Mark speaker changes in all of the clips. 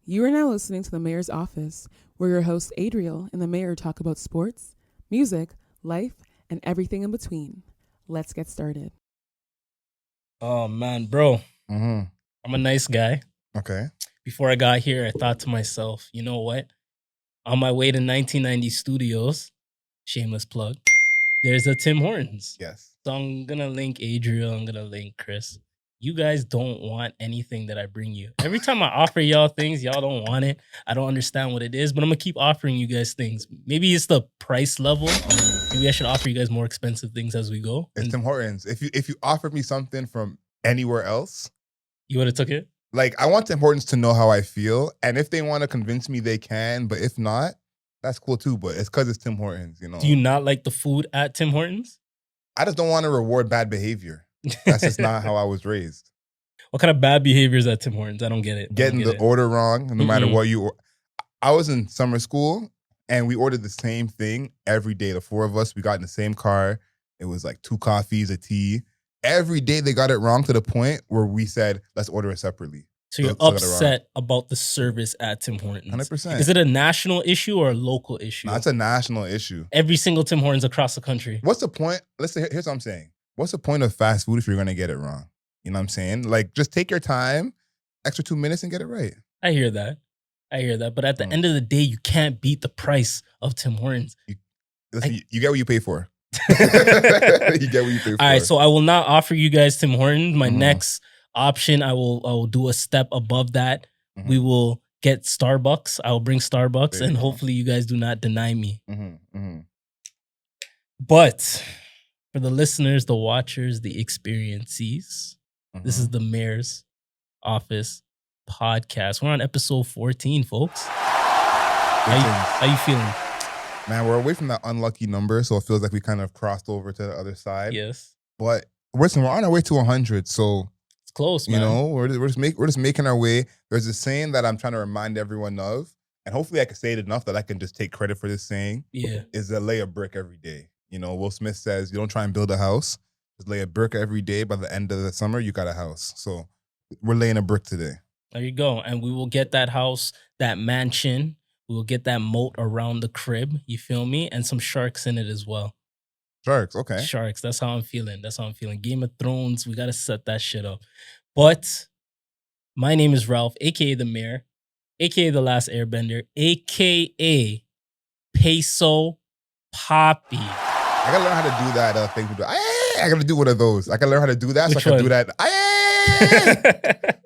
Speaker 1: You are now listening to the Mayor's Office, where your hosts Adriel and the Mayor talk about sports, music, life, and everything in between. Let's get started.
Speaker 2: Oh man, bro.
Speaker 3: Mm-hmm.
Speaker 2: I'm a nice guy.
Speaker 3: Okay.
Speaker 2: Before I got here, I thought to myself, you know what? On my way to 1990 Studios, shameless plug, there's a Tim Hortons.
Speaker 3: Yes.
Speaker 2: So I'm going to link Adriel, I'm going to link Chris. You guys don't want anything that I bring you. Every time I offer y'all things, y'all don't want it. I don't understand what it is, but I'm going to keep offering you guys things. Maybe it's the price level. Maybe I should offer you guys more expensive things as we go.
Speaker 3: It's Tim Hortons. If you offered me something from anywhere else,
Speaker 2: you would have took it?
Speaker 3: Like, I want Tim Hortons to know how I feel. And if they want to convince me, they can. But if not, that's cool too. But it's because it's Tim Hortons, you know.
Speaker 2: Do you not like the food at Tim Hortons?
Speaker 3: I just don't want to reward bad behavior. That's just not how I was raised.
Speaker 2: What kind of bad behaviors at Tim Hortons? I don't get it.
Speaker 3: Getting the order wrong, no matter what you order. I was in summer school, and we ordered the same thing every day. The four of us, we got in the same car. It was like 2 coffees, a tea. Every day they got it wrong to the point where we said, let's order it separately.
Speaker 2: So you're upset about the service at Tim Hortons.
Speaker 3: 100%.
Speaker 2: Is it a national issue or a local issue?
Speaker 3: No, it's a national issue.
Speaker 2: Every single Tim Hortons across the country.
Speaker 3: What's the point? Here's what I'm saying. What's the point of fast food if you're going to get it wrong? You know what I'm saying? Like, just take your time, extra 2 minutes and get it right.
Speaker 2: I hear that. But at the end of the day, you can't beat the price of Tim Hortons.
Speaker 3: You get what you pay for. You get what you pay for.
Speaker 2: All right, so I will not offer you guys Tim Hortons. My next option, I will do a step above that. We will get Starbucks. I will bring Starbucks, and hopefully you guys do not deny me. But for the listeners, the watchers, the experiencees, this is the Mayor's Office podcast. We're on episode 14, folks. How you feeling?
Speaker 3: Man, we're away from that unlucky number, so it feels like we kind of crossed over to the other side.
Speaker 2: Yes.
Speaker 3: But we're on our way to 100, so
Speaker 2: it's close, man.
Speaker 3: You know, we're just making our way. There's a saying that I'm trying to remind everyone of, and hopefully I can say it enough that I can just take credit for this saying.
Speaker 2: Yeah.
Speaker 3: Is to lay a brick every day. You know, Will Smith says, you don't try and build a house. Just lay a brick every day. By the end of the summer, you got a house. So we're laying a brick today.
Speaker 2: There you go. And we will get that house, that mansion. We will get that moat around the crib. You feel me? And some sharks in it as well.
Speaker 3: Sharks, okay.
Speaker 2: Sharks. That's how I'm feeling. Game of Thrones. We got to set that shit up. But my name is Ralph, a.k.a. the Mayor, a.k.a. the Last Airbender, a.k.a. Peso Poppy.
Speaker 3: I gotta learn how to do that thing. I gotta do one of those. I gotta learn how to do that.
Speaker 2: Which
Speaker 3: so I can
Speaker 2: one?
Speaker 3: do that.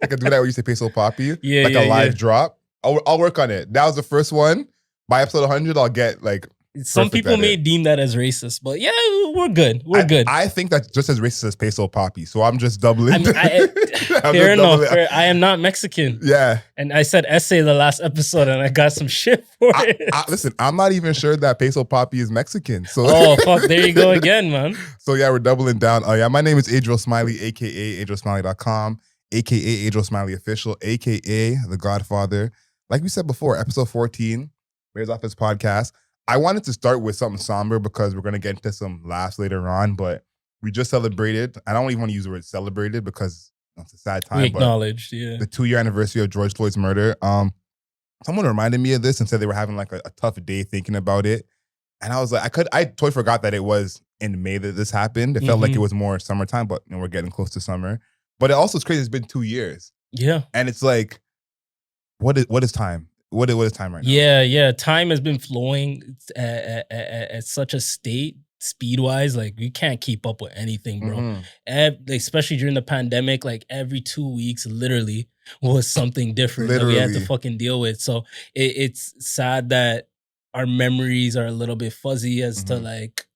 Speaker 3: I can do that when you say Peso Poppy.
Speaker 2: Yeah,
Speaker 3: like
Speaker 2: yeah,
Speaker 3: a live
Speaker 2: yeah.
Speaker 3: drop. I'll work on it. That was the first one. By episode 100, I'll get like.
Speaker 2: Some people may deem that as racist, but yeah, we're good. We're good.
Speaker 3: I think that's just as racist as Peso Poppy. So I'm just doubling.
Speaker 2: I mean, fair enough. I am not Mexican.
Speaker 3: Yeah.
Speaker 2: And I said essay the last episode and I got some shit for it.
Speaker 3: Listen, I'm not even sure that Peso Poppy is Mexican. So
Speaker 2: oh, fuck. There you go again, man.
Speaker 3: So yeah, we're doubling down. Oh yeah, my name is Adriel Smiley, a.k.a. AdrielSmiley.com, a.k.a. Adriel Smiley Official, a.k.a. The Godfather. Like we said before, episode 14, Mayor's Office Podcast. I wanted to start with something somber because we're going to get into some laughs later on, but we just celebrated. I don't even want to use the word celebrated because it's a sad time.
Speaker 2: We acknowledged, yeah.
Speaker 3: The 2-year anniversary of George Floyd's murder. Someone reminded me of this and said they were having like a tough day thinking about it. And I was like, I totally forgot that it was in May that this happened. It felt like it was more summertime, but we're getting close to summer. But it also is crazy. It's been 2 years.
Speaker 2: Yeah.
Speaker 3: And it's like, what is time? What is time right now?
Speaker 2: Yeah. Time has been flowing at such a state, speed-wise. Like, we can't keep up with anything, bro. Especially during the pandemic, like every 2 weeks, literally, was something different that we had to fucking deal with. So it's sad that our memories are a little bit fuzzy as to like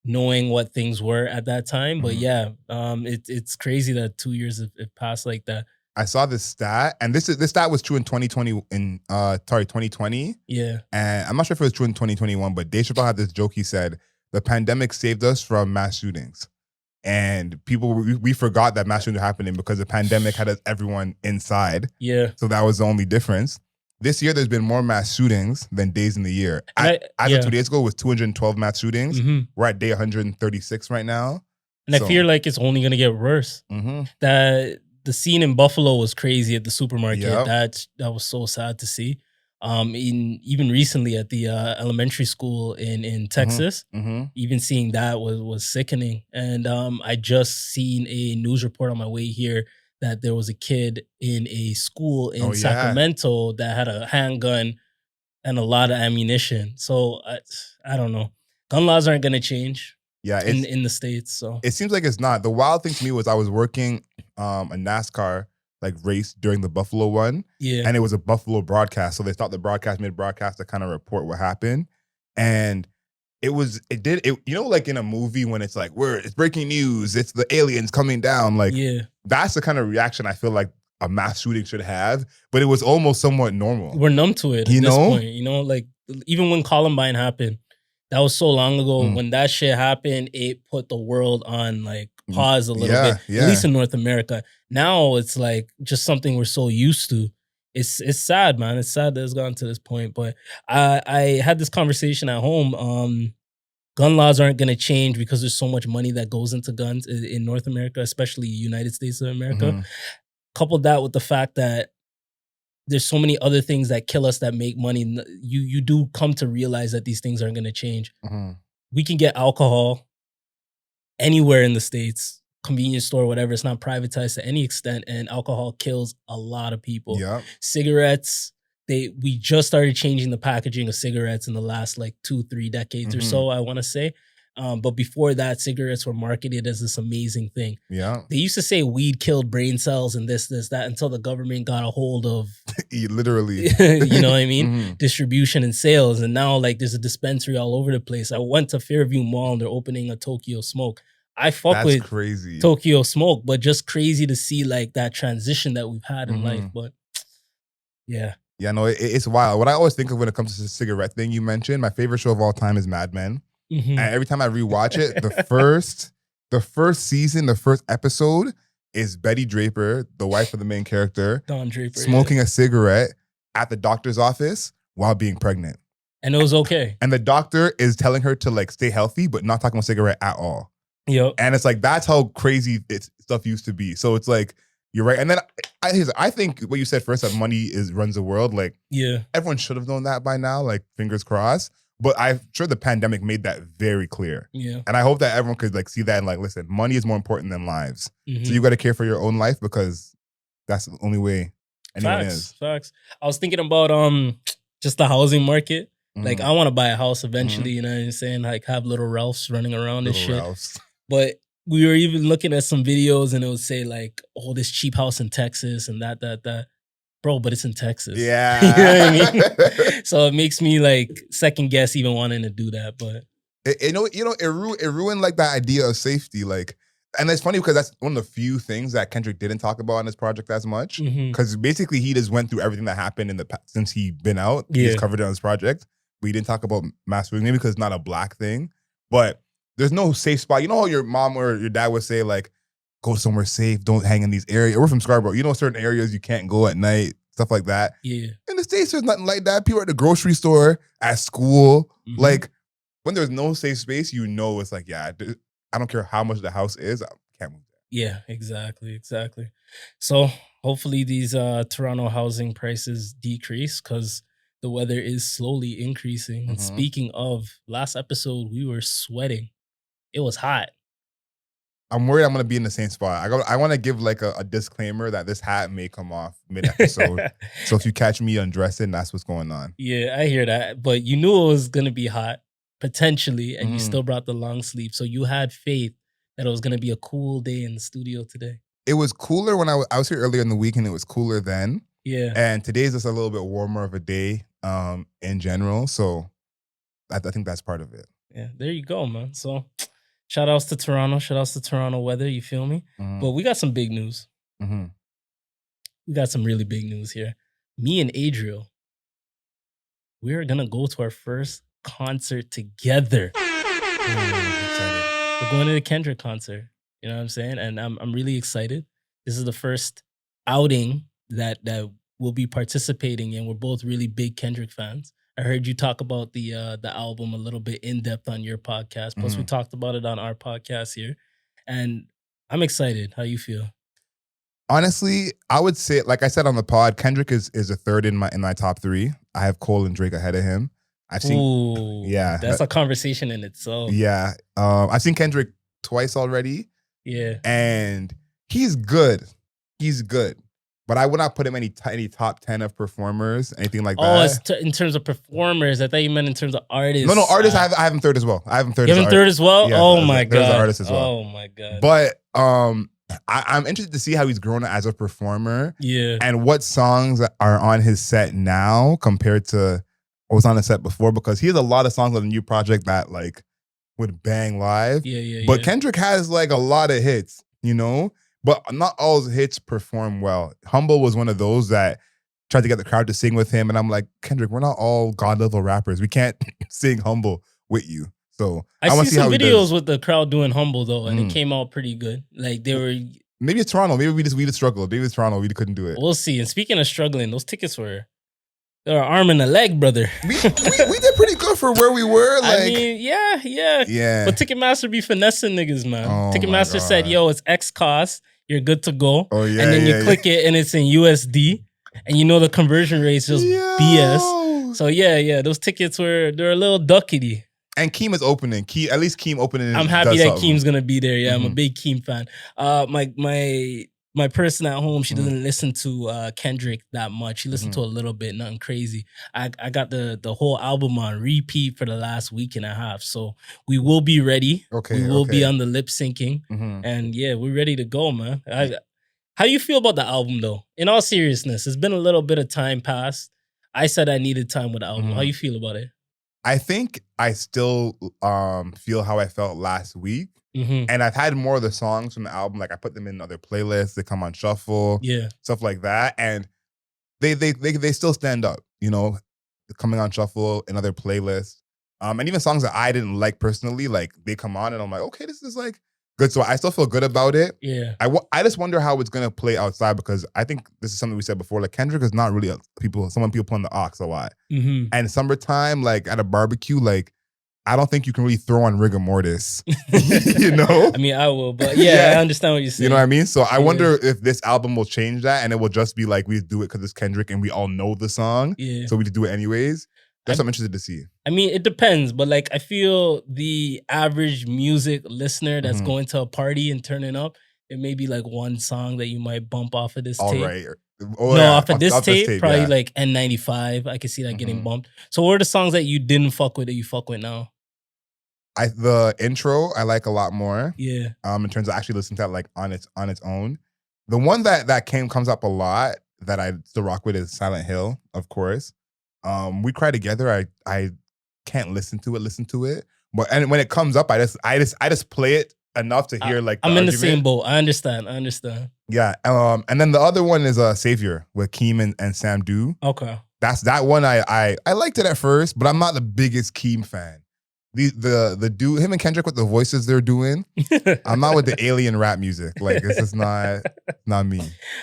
Speaker 2: knowing what things were at that time. But yeah, it's crazy that 2 years have passed like that.
Speaker 3: I saw this stat, and this stat was true in 2020.
Speaker 2: Yeah.
Speaker 3: And I'm not sure if it was true in 2021, but Dave Chappelle had this joke. He said, the pandemic saved us from mass shootings. And we forgot that mass shootings were happening because the pandemic had everyone inside.
Speaker 2: Yeah.
Speaker 3: So that was the only difference. This year, there's been more mass shootings than days in the year. As of 2 days ago, it was 212 mass shootings. We're at day 136 right now.
Speaker 2: And I feel like it's only going to get worse. That the scene in Buffalo was crazy at the supermarket.
Speaker 3: Yep.
Speaker 2: That was so sad to see. Even recently at the elementary school in Texas, even seeing that was sickening. And I just seen a news report on my way here that there was a kid in a school in Sacramento that had a handgun and a lot of ammunition. So I don't know. Gun laws aren't gonna change.
Speaker 3: Yeah,
Speaker 2: in the States. So
Speaker 3: it seems like it's not. The wild thing to me was I was working a NASCAR like race during the Buffalo one.
Speaker 2: Yeah.
Speaker 3: And it was a Buffalo broadcast. So they thought the broadcast made broadcast to kind of report what happened. And you know, like in a movie when it's like, it's breaking news, it's the aliens coming down. Like, that's the kind of reaction I feel like a mass shooting should have. But it was almost somewhat normal.
Speaker 2: We're numb to it at this point. You know, like even when Columbine happened, that was so long ago. When that shit happened, it put the world on like pause a little bit, at least in North America. Now it's like just something we're so used to. It's sad, man. It's sad that it's gotten to this point. But I had this conversation at home. Gun laws aren't going to change because there's so much money that goes into guns in North America, especially United States of America. Couple that with the fact that there's so many other things that kill us that make money. You do come to realize that these things aren't going to change. We can get alcohol anywhere in the States, convenience store, whatever. It's not privatized to any extent, and alcohol kills a lot of people. Cigarettes, we just started changing the packaging of cigarettes in the last like 2-3 decades or so, I want to say. But before that, cigarettes were marketed as this amazing thing. They used to say weed killed brain cells and this, that, until the government got a hold of
Speaker 3: literally,
Speaker 2: you know what I mean? Distribution and sales. And now like there's a dispensary all over the place. I went to Fairview Mall and they're opening a Tokyo Smoke. I fuck with
Speaker 3: crazy.
Speaker 2: Tokyo Smoke, but just crazy to see like that transition that we've had in life. But yeah.
Speaker 3: Yeah, no, it's wild. What I always think of when it comes to the cigarette thing you mentioned, my favorite show of all time is Mad Men. And every time I rewatch it, the first season, the first episode is Betty Draper, the wife of the main character,
Speaker 2: Don Draper,
Speaker 3: smoking a cigarette at the doctor's office while being pregnant.
Speaker 2: And it was okay.
Speaker 3: And the doctor is telling her to like stay healthy, but not talking about cigarette at all. And it's like, that's how crazy stuff used to be. So it's like, you're right. And then I think what you said first, that money runs the world. Like, everyone should have known that by now, like fingers crossed. But I'm sure the pandemic made that very clear. And I hope that everyone could like see that and like, listen, money is more important than lives. So you got to care for your own life because that's the only way anyone is.
Speaker 2: Facts. I was thinking about just the housing market. Like I want to buy a house eventually, you know what I'm saying? Like have little Ralphs running around and shit. But we were even looking at some videos and it would say like, oh, this cheap house in Texas and that. Bro, but it's in Texas. You know what I mean? So it makes me like second guess even wanting to do that. But
Speaker 3: it ruined like that idea of safety. Like, and it's funny because that's one of the few things that Kendrick didn't talk about on this project as much. Because basically he just went through everything that happened since he been out. He's covered it on this project. But he didn't talk about mass shooting, maybe because it's not a black thing. But there's no safe spot. You know how your mom or your dad would say like, go somewhere safe, don't hang in these areas. We're from Scarborough. You know certain areas you can't go at night, stuff like that. In the States, there's nothing like that. People at the grocery store, at school. Like, when there's no safe space, you know it's like, I don't care how much the house is, I can't move there.
Speaker 2: Yeah, exactly. So hopefully these Toronto housing prices decrease because the weather is slowly increasing. And speaking of, last episode, we were sweating. It was hot.
Speaker 3: I'm worried I'm going to be in the same spot. I want to give like a disclaimer that this hat may come off mid-episode. So if you catch me undressing, that's what's going on.
Speaker 2: Yeah, I hear that. But you knew it was going to be hot, potentially, and you still brought the long sleeve. So you had faith that it was going to be a cool day in the studio today.
Speaker 3: It was cooler when I was here earlier in the week, and it was cooler then. And today's just a little bit warmer of a day in general. So I think that's part of it.
Speaker 2: Yeah, there you go, man. So shout outs to Toronto weather, you feel me? But we got some big news. We got some really big news here. Me and Adriel, we're going to go to our first concert together. We're going to the Kendrick concert. You know what I'm saying? And I'm really excited. This is the first outing that we'll be participating in. We're both really big Kendrick fans. I heard you talk about the album a little bit in depth on your podcast. Plus, we talked about it on our podcast here. And I'm excited. How you feel?
Speaker 3: Honestly, I would say, like I said on the pod, Kendrick is a third in my top 3. I have Cole and Drake ahead of him. I've seen,
Speaker 2: Ooh,
Speaker 3: yeah,
Speaker 2: that's a conversation in itself.
Speaker 3: yeah. I've seen Kendrick twice already.
Speaker 2: Yeah,
Speaker 3: and he's good. He's good, but I would not put him any top 10 of performers, anything like that.
Speaker 2: Oh, it's in terms of performers. I thought you meant in terms of artists.
Speaker 3: No, artists. I have him third as well. I have him third.
Speaker 2: You have him third as well.
Speaker 3: Yeah,
Speaker 2: oh my god,
Speaker 3: there's an artist as well.
Speaker 2: Oh my god.
Speaker 3: But I'm interested to see how he's grown as a performer.
Speaker 2: Yeah,
Speaker 3: and what songs are on his set now compared to what was on the set before, because he has a lot of songs on the new project that like would bang live.
Speaker 2: Yeah.
Speaker 3: But Kendrick has like a lot of hits, you know, but not all his hits perform well. Humble was one of those that tried to get the crowd to sing with him, and I'm like, Kendrick, we're not all god level rappers. We can't sing Humble with you. So
Speaker 2: I
Speaker 3: want
Speaker 2: see
Speaker 3: to see
Speaker 2: some
Speaker 3: how
Speaker 2: videos with the crowd doing Humble though, and
Speaker 3: Mm.
Speaker 2: it came out pretty good. Like they were.
Speaker 3: Maybe it's Toronto. Maybe we just struggled. Maybe it's Toronto. We couldn't do it.
Speaker 2: We'll see. And speaking of struggling, those tickets were an arm and a leg, brother.
Speaker 3: We did pretty good for where we were. Like,
Speaker 2: I mean, yeah.
Speaker 3: yeah.
Speaker 2: But Ticketmaster be finessing niggas, man.
Speaker 3: Oh my
Speaker 2: Ticketmaster said,
Speaker 3: God.
Speaker 2: "Yo, it's X cost. You're good to go."
Speaker 3: Oh yeah.
Speaker 2: And then
Speaker 3: yeah,
Speaker 2: you click it, and it's in USD, and you know the conversion rate's just BS. So yeah, those tickets they're a little duckety.
Speaker 3: And Keem is opening. At least Keem opening.
Speaker 2: I'm happy
Speaker 3: does
Speaker 2: that
Speaker 3: something.
Speaker 2: Keem's gonna be there. Yeah, I'm a
Speaker 3: Mhm.
Speaker 2: big Keem fan. My person at home, she doesn't listen to Kendrick that much. She listened to a little bit, nothing crazy. I got the whole album on repeat for the last week and a half. So we will be ready.
Speaker 3: Okay.
Speaker 2: We will be on the lip syncing.
Speaker 3: Mhm.
Speaker 2: And yeah, we're ready to go, man. How you feel about the album though? In all seriousness, it's been a little bit of time past. I said I needed time with the album.
Speaker 3: Mhm.
Speaker 2: How you feel about it?
Speaker 3: I think I still feel how I felt last week.
Speaker 2: Mm-hmm.
Speaker 3: And I've had more of the songs from the album. Like I put them in other playlists. They come on shuffle.
Speaker 2: Yeah.
Speaker 3: Stuff like that. And they still stand up, you know, coming on shuffle in other playlists. And even songs that I didn't like personally, like they come on and I'm like, okay, this is like good. So I still feel good about it.
Speaker 2: Yeah.
Speaker 3: I just wonder how it's gonna play outside, because I think this is something we said before. Like Kendrick is not really people put on the aux a lot.
Speaker 2: Mm-hmm.
Speaker 3: And summertime, like at a barbecue, like I don't think you can really throw on rigor mortis. You know?
Speaker 2: I mean, I will, but yeah,
Speaker 3: Yeah.
Speaker 2: I understand what you're saying.
Speaker 3: You know what I mean? So I
Speaker 2: Yeah.
Speaker 3: wonder if this album will change that, and it will just be like we do it because it's Kendrick and we all know the song.
Speaker 2: Yeah.
Speaker 3: So we just do it anyways. That's what I'm interested to see.
Speaker 2: I mean, it depends, but like I feel the average music listener that's
Speaker 3: Mhm.
Speaker 2: going to a party and turning up, it may be like one song that you might bump off of this
Speaker 3: All
Speaker 2: tape.
Speaker 3: right.
Speaker 2: Off of this tape, probably
Speaker 3: yeah.
Speaker 2: like N95. I can see that getting
Speaker 3: Mhm.
Speaker 2: bumped. So what are the songs that you didn't fuck with that you fuck with now?
Speaker 3: The intro I like a lot more.
Speaker 2: Yeah.
Speaker 3: In terms of actually listening to that like on its own. The one that comes up a lot that I still rock with is Silent Hill, of course. We Cry Together. I can't listen to it, but and when it comes up, I just play it enough to hear like
Speaker 2: I'm in the same
Speaker 3: argument.
Speaker 2: boat. I understand.
Speaker 3: Yeah. And then the other one is Savior with Keem and Sam Dew.
Speaker 2: Okay.
Speaker 3: That's that one. I liked it at first, but I'm not the biggest Keem fan. The dude, him and Kendrick with the voices they're doing, I'm not with the alien rap music. Like it's just not me.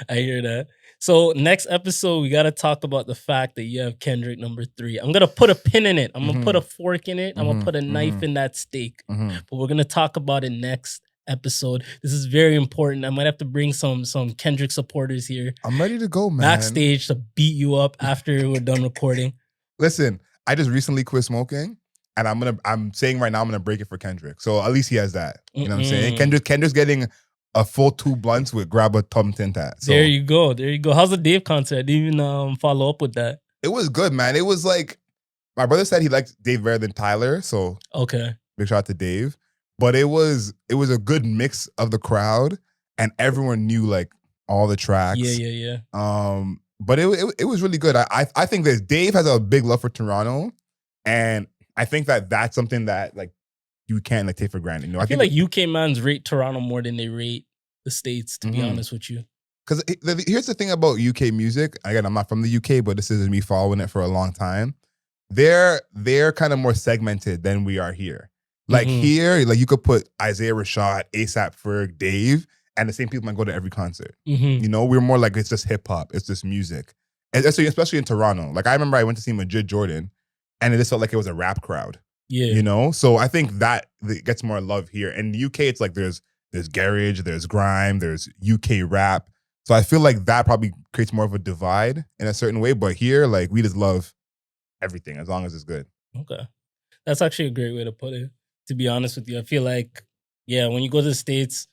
Speaker 2: I hear that. So next episode, we got to talk about the fact that you have Kendrick number 3. I'm going to put a pin in it. I'm going to put a fork in it. I'm going to put a knife in that steak.
Speaker 3: Mhm.
Speaker 2: But we're going to talk about it next episode. This is very important. I might have to bring some Kendrick supporters here
Speaker 3: I'm ready to go, man.
Speaker 2: backstage to beat you up after we're done recording.
Speaker 3: Listen, I just recently quit smoking, and I'm saying right now I'm gonna break it for Kendrick. So at least he has that. You know what I'm saying? Kendrick's getting a full 2 blunts with grab a Tom Tintat. So
Speaker 2: There you go. How's the Dave concert? I didn't even follow up with that.
Speaker 3: it was good, man. It was like my brother said he liked Dave better than Tyler. So
Speaker 2: Okay.
Speaker 3: big shout out to Dave. But it was a good mix of the crowd, and everyone knew like all the tracks.
Speaker 2: Yeah.
Speaker 3: But it was really good. I think that Dave has a big love for Toronto, and I think that's something that like you can't like take for granted. You know,
Speaker 2: I feel like UK mans rate Toronto more than they rate the States, to be honest with you.
Speaker 3: because here's the thing about UK music. Again, I'm not from the UK, but this is me following it for a long time. They're kind of more segmented than we are here. Like here, like you could put Isaiah Rashad, ASAP Ferg, Dave, and the same people might go to every concert. You know, we're more like it's just hip hop, it's just music, and especially in Toronto. Like I remember I went to see Majid Jordan, and it just felt like it was a rap crowd.
Speaker 2: Yeah.
Speaker 3: You know, so I think that it gets more love here. In the UK, it's like there's garage, there's grime, there's UK rap. So I feel like that probably creates more of a divide in a certain way. But here, like, we just love everything as long as it's good.
Speaker 2: Okay. That's actually a great way to put it, to be honest with you. I feel like, yeah, when you go to the States,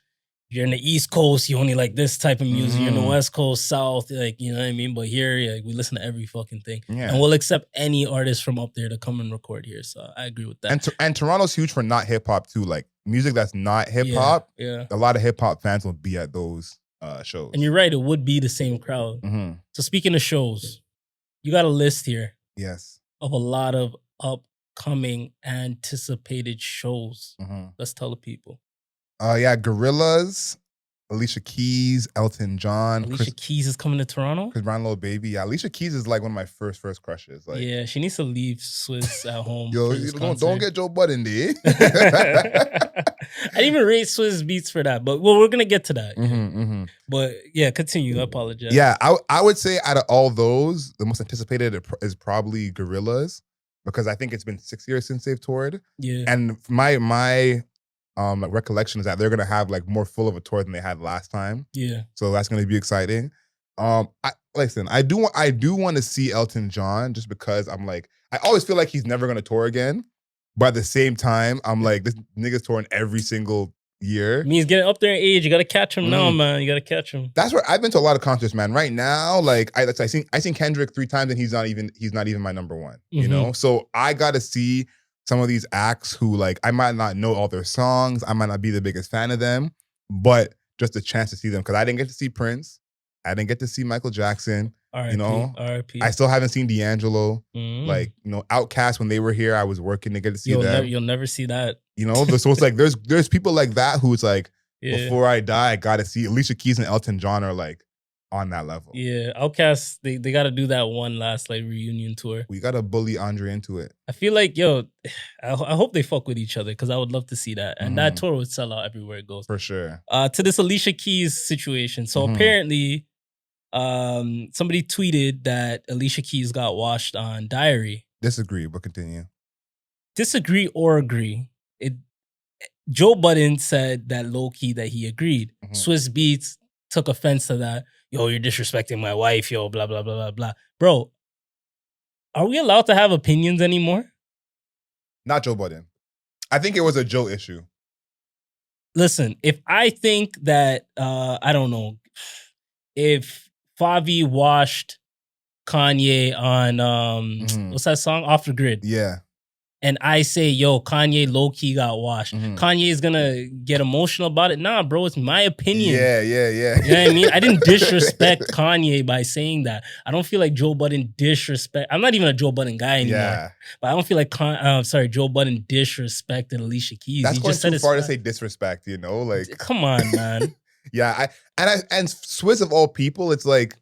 Speaker 2: you're in the East Coast, you only like this type of music. You're in the West Coast, South, like, you know what I mean? But here, yeah, we listen to every fucking thing.
Speaker 3: Yeah.
Speaker 2: And we'll accept any artist from up there to come and record here. So I agree with that.
Speaker 3: And Toronto's huge for not hip-hop too. Like, music that's not hip-hop,
Speaker 2: Yeah.
Speaker 3: a lot of hip-hop fans will be at those shows.
Speaker 2: And you're right, it would be the same crowd. So speaking of shows, you got a list here.
Speaker 3: Yes.
Speaker 2: Of a lot of upcoming anticipated shows. Let's tell the people.
Speaker 3: Yeah, Gorillaz, Alicia Keys, Elton John.
Speaker 2: Alicia Keys is coming to Toronto?
Speaker 3: Chris Brown, Lil Baby. Yeah, Alicia Keys is like one of my first crushes. Like,
Speaker 2: yeah, she needs to leave Swizz at home.
Speaker 3: Yo, don't get Joe Budden there.
Speaker 2: I didn't even rate Swizz beats for that, but we're gonna get to that. But yeah, continue. I apologize.
Speaker 3: Yeah, I would say out of all those, the most anticipated is probably Gorillaz, because I think it's been 6 years since they've toured. Yeah, and my recollection is that they're gonna have like more full of a tour than they had last time. Yeah, so that's gonna be exciting. I do want to see Elton John, just because I'm like, I always feel like he's never gonna tour again, but at the same time, I'm like, this nigga's touring every single year.
Speaker 2: I mean, he's getting up there in age. You gotta catch him now, man. You gotta catch him.
Speaker 3: That's where I've been to a lot of concerts, man. Right now, like I seen Kendrick 3 times, and he's not even my number one. You know, so I gotta see some of these acts who, like, I might not know all their songs, I might not be the biggest fan of them, but just a chance to see them, because I didn't get to see Prince, I didn't get to see Michael Jackson. R.I.P. You know, R.I.P. I still haven't seen D'Angelo. Like, you know, Outkast, when they were here, I was working to get to see them.
Speaker 2: You'll never see that.
Speaker 3: You know, so it's like there's people like that who it's like, before I die, I gotta see. Alicia Keys and Elton John are like on that level.
Speaker 2: Yeah, Outkast, they got to do that one last like reunion tour.
Speaker 3: We got to bully Andre into it.
Speaker 2: I feel like, I hope they fuck with each other, because I would love to see that. And that tour would sell out everywhere it goes.
Speaker 3: For sure.
Speaker 2: To this Alicia Keys situation. So apparently, somebody tweeted that Alicia Keys got washed on Diary.
Speaker 3: Disagree, but continue.
Speaker 2: Disagree or agree. Joe Budden said that low-key that he agreed. Swizz Beatz took offense to that. Yo, you're disrespecting my wife, yo, blah, blah, blah, blah, blah. Bro, are we allowed to have opinions anymore?
Speaker 3: Not Joe Budden. I think it was a Joe issue.
Speaker 2: Listen, if I think that, I don't know, if Favi washed Kanye on, what's that song? Off the Grid.
Speaker 3: Yeah.
Speaker 2: And I say, yo, Kanye low-key got washed. Kanye is gonna get emotional about it. Nah, bro, it's my opinion.
Speaker 3: Yeah.
Speaker 2: You know what I mean? I didn't disrespect Kanye by saying that. I don't feel like Joe Budden disrespect. I'm not even a Joe Budden guy anymore. Yeah. But I don't feel like Joe Budden disrespected Alicia Keys.
Speaker 3: That's going too far to say disrespect, you know? Like,
Speaker 2: come on, man.
Speaker 3: Yeah, and Swizz of all people, it's like,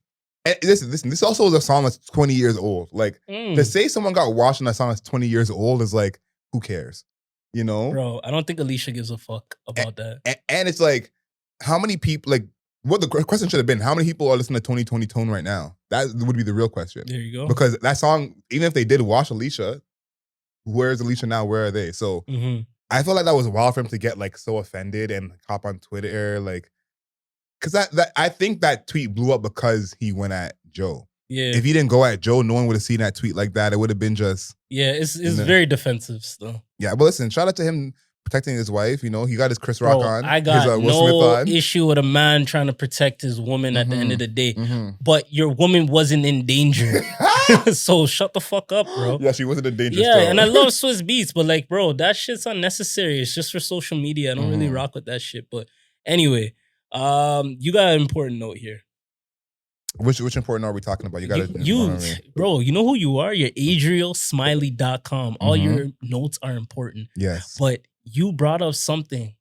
Speaker 3: listen, this also is a song that's 20 years old. Like, to say someone got washed on a song that's 20 years old is like, who cares? You know?
Speaker 2: Bro, I don't think Alicia gives a fuck about that.
Speaker 3: And it's like, how many people, like, what the question should have been, how many people are listening to 2020 Tone right now? That would be the real question.
Speaker 2: There you go.
Speaker 3: Because that song, even if they did wash Alicia, where's Alicia now? Where are they? So I feel like that was wild for him to get like so offended and hop on Twitter, like, because that I think that tweet blew up because he went at Joe. Yeah. If he didn't go at Joe, no one would have seen that tweet like that. It would have been just...
Speaker 2: Yeah, it's very defensive still.
Speaker 3: Yeah, but listen, shout out to him protecting his wife. You know, he got his Chris Rock on.
Speaker 2: I got no issue with a man trying to protect his woman at the end of the day. But your woman wasn't in danger. So shut the fuck up, bro.
Speaker 3: Yeah, she wasn't in danger.
Speaker 2: Yeah, and I love Swizz Beatz, but like, bro, that shit's unnecessary. It's just for social media. I don't really rock with that shit. But anyway... you got an important note here.
Speaker 3: Which important note are we talking about?
Speaker 2: Bro, you know who you are? You're AdrielSmiley.com. All your notes are important.
Speaker 3: Yes.
Speaker 2: But you brought up something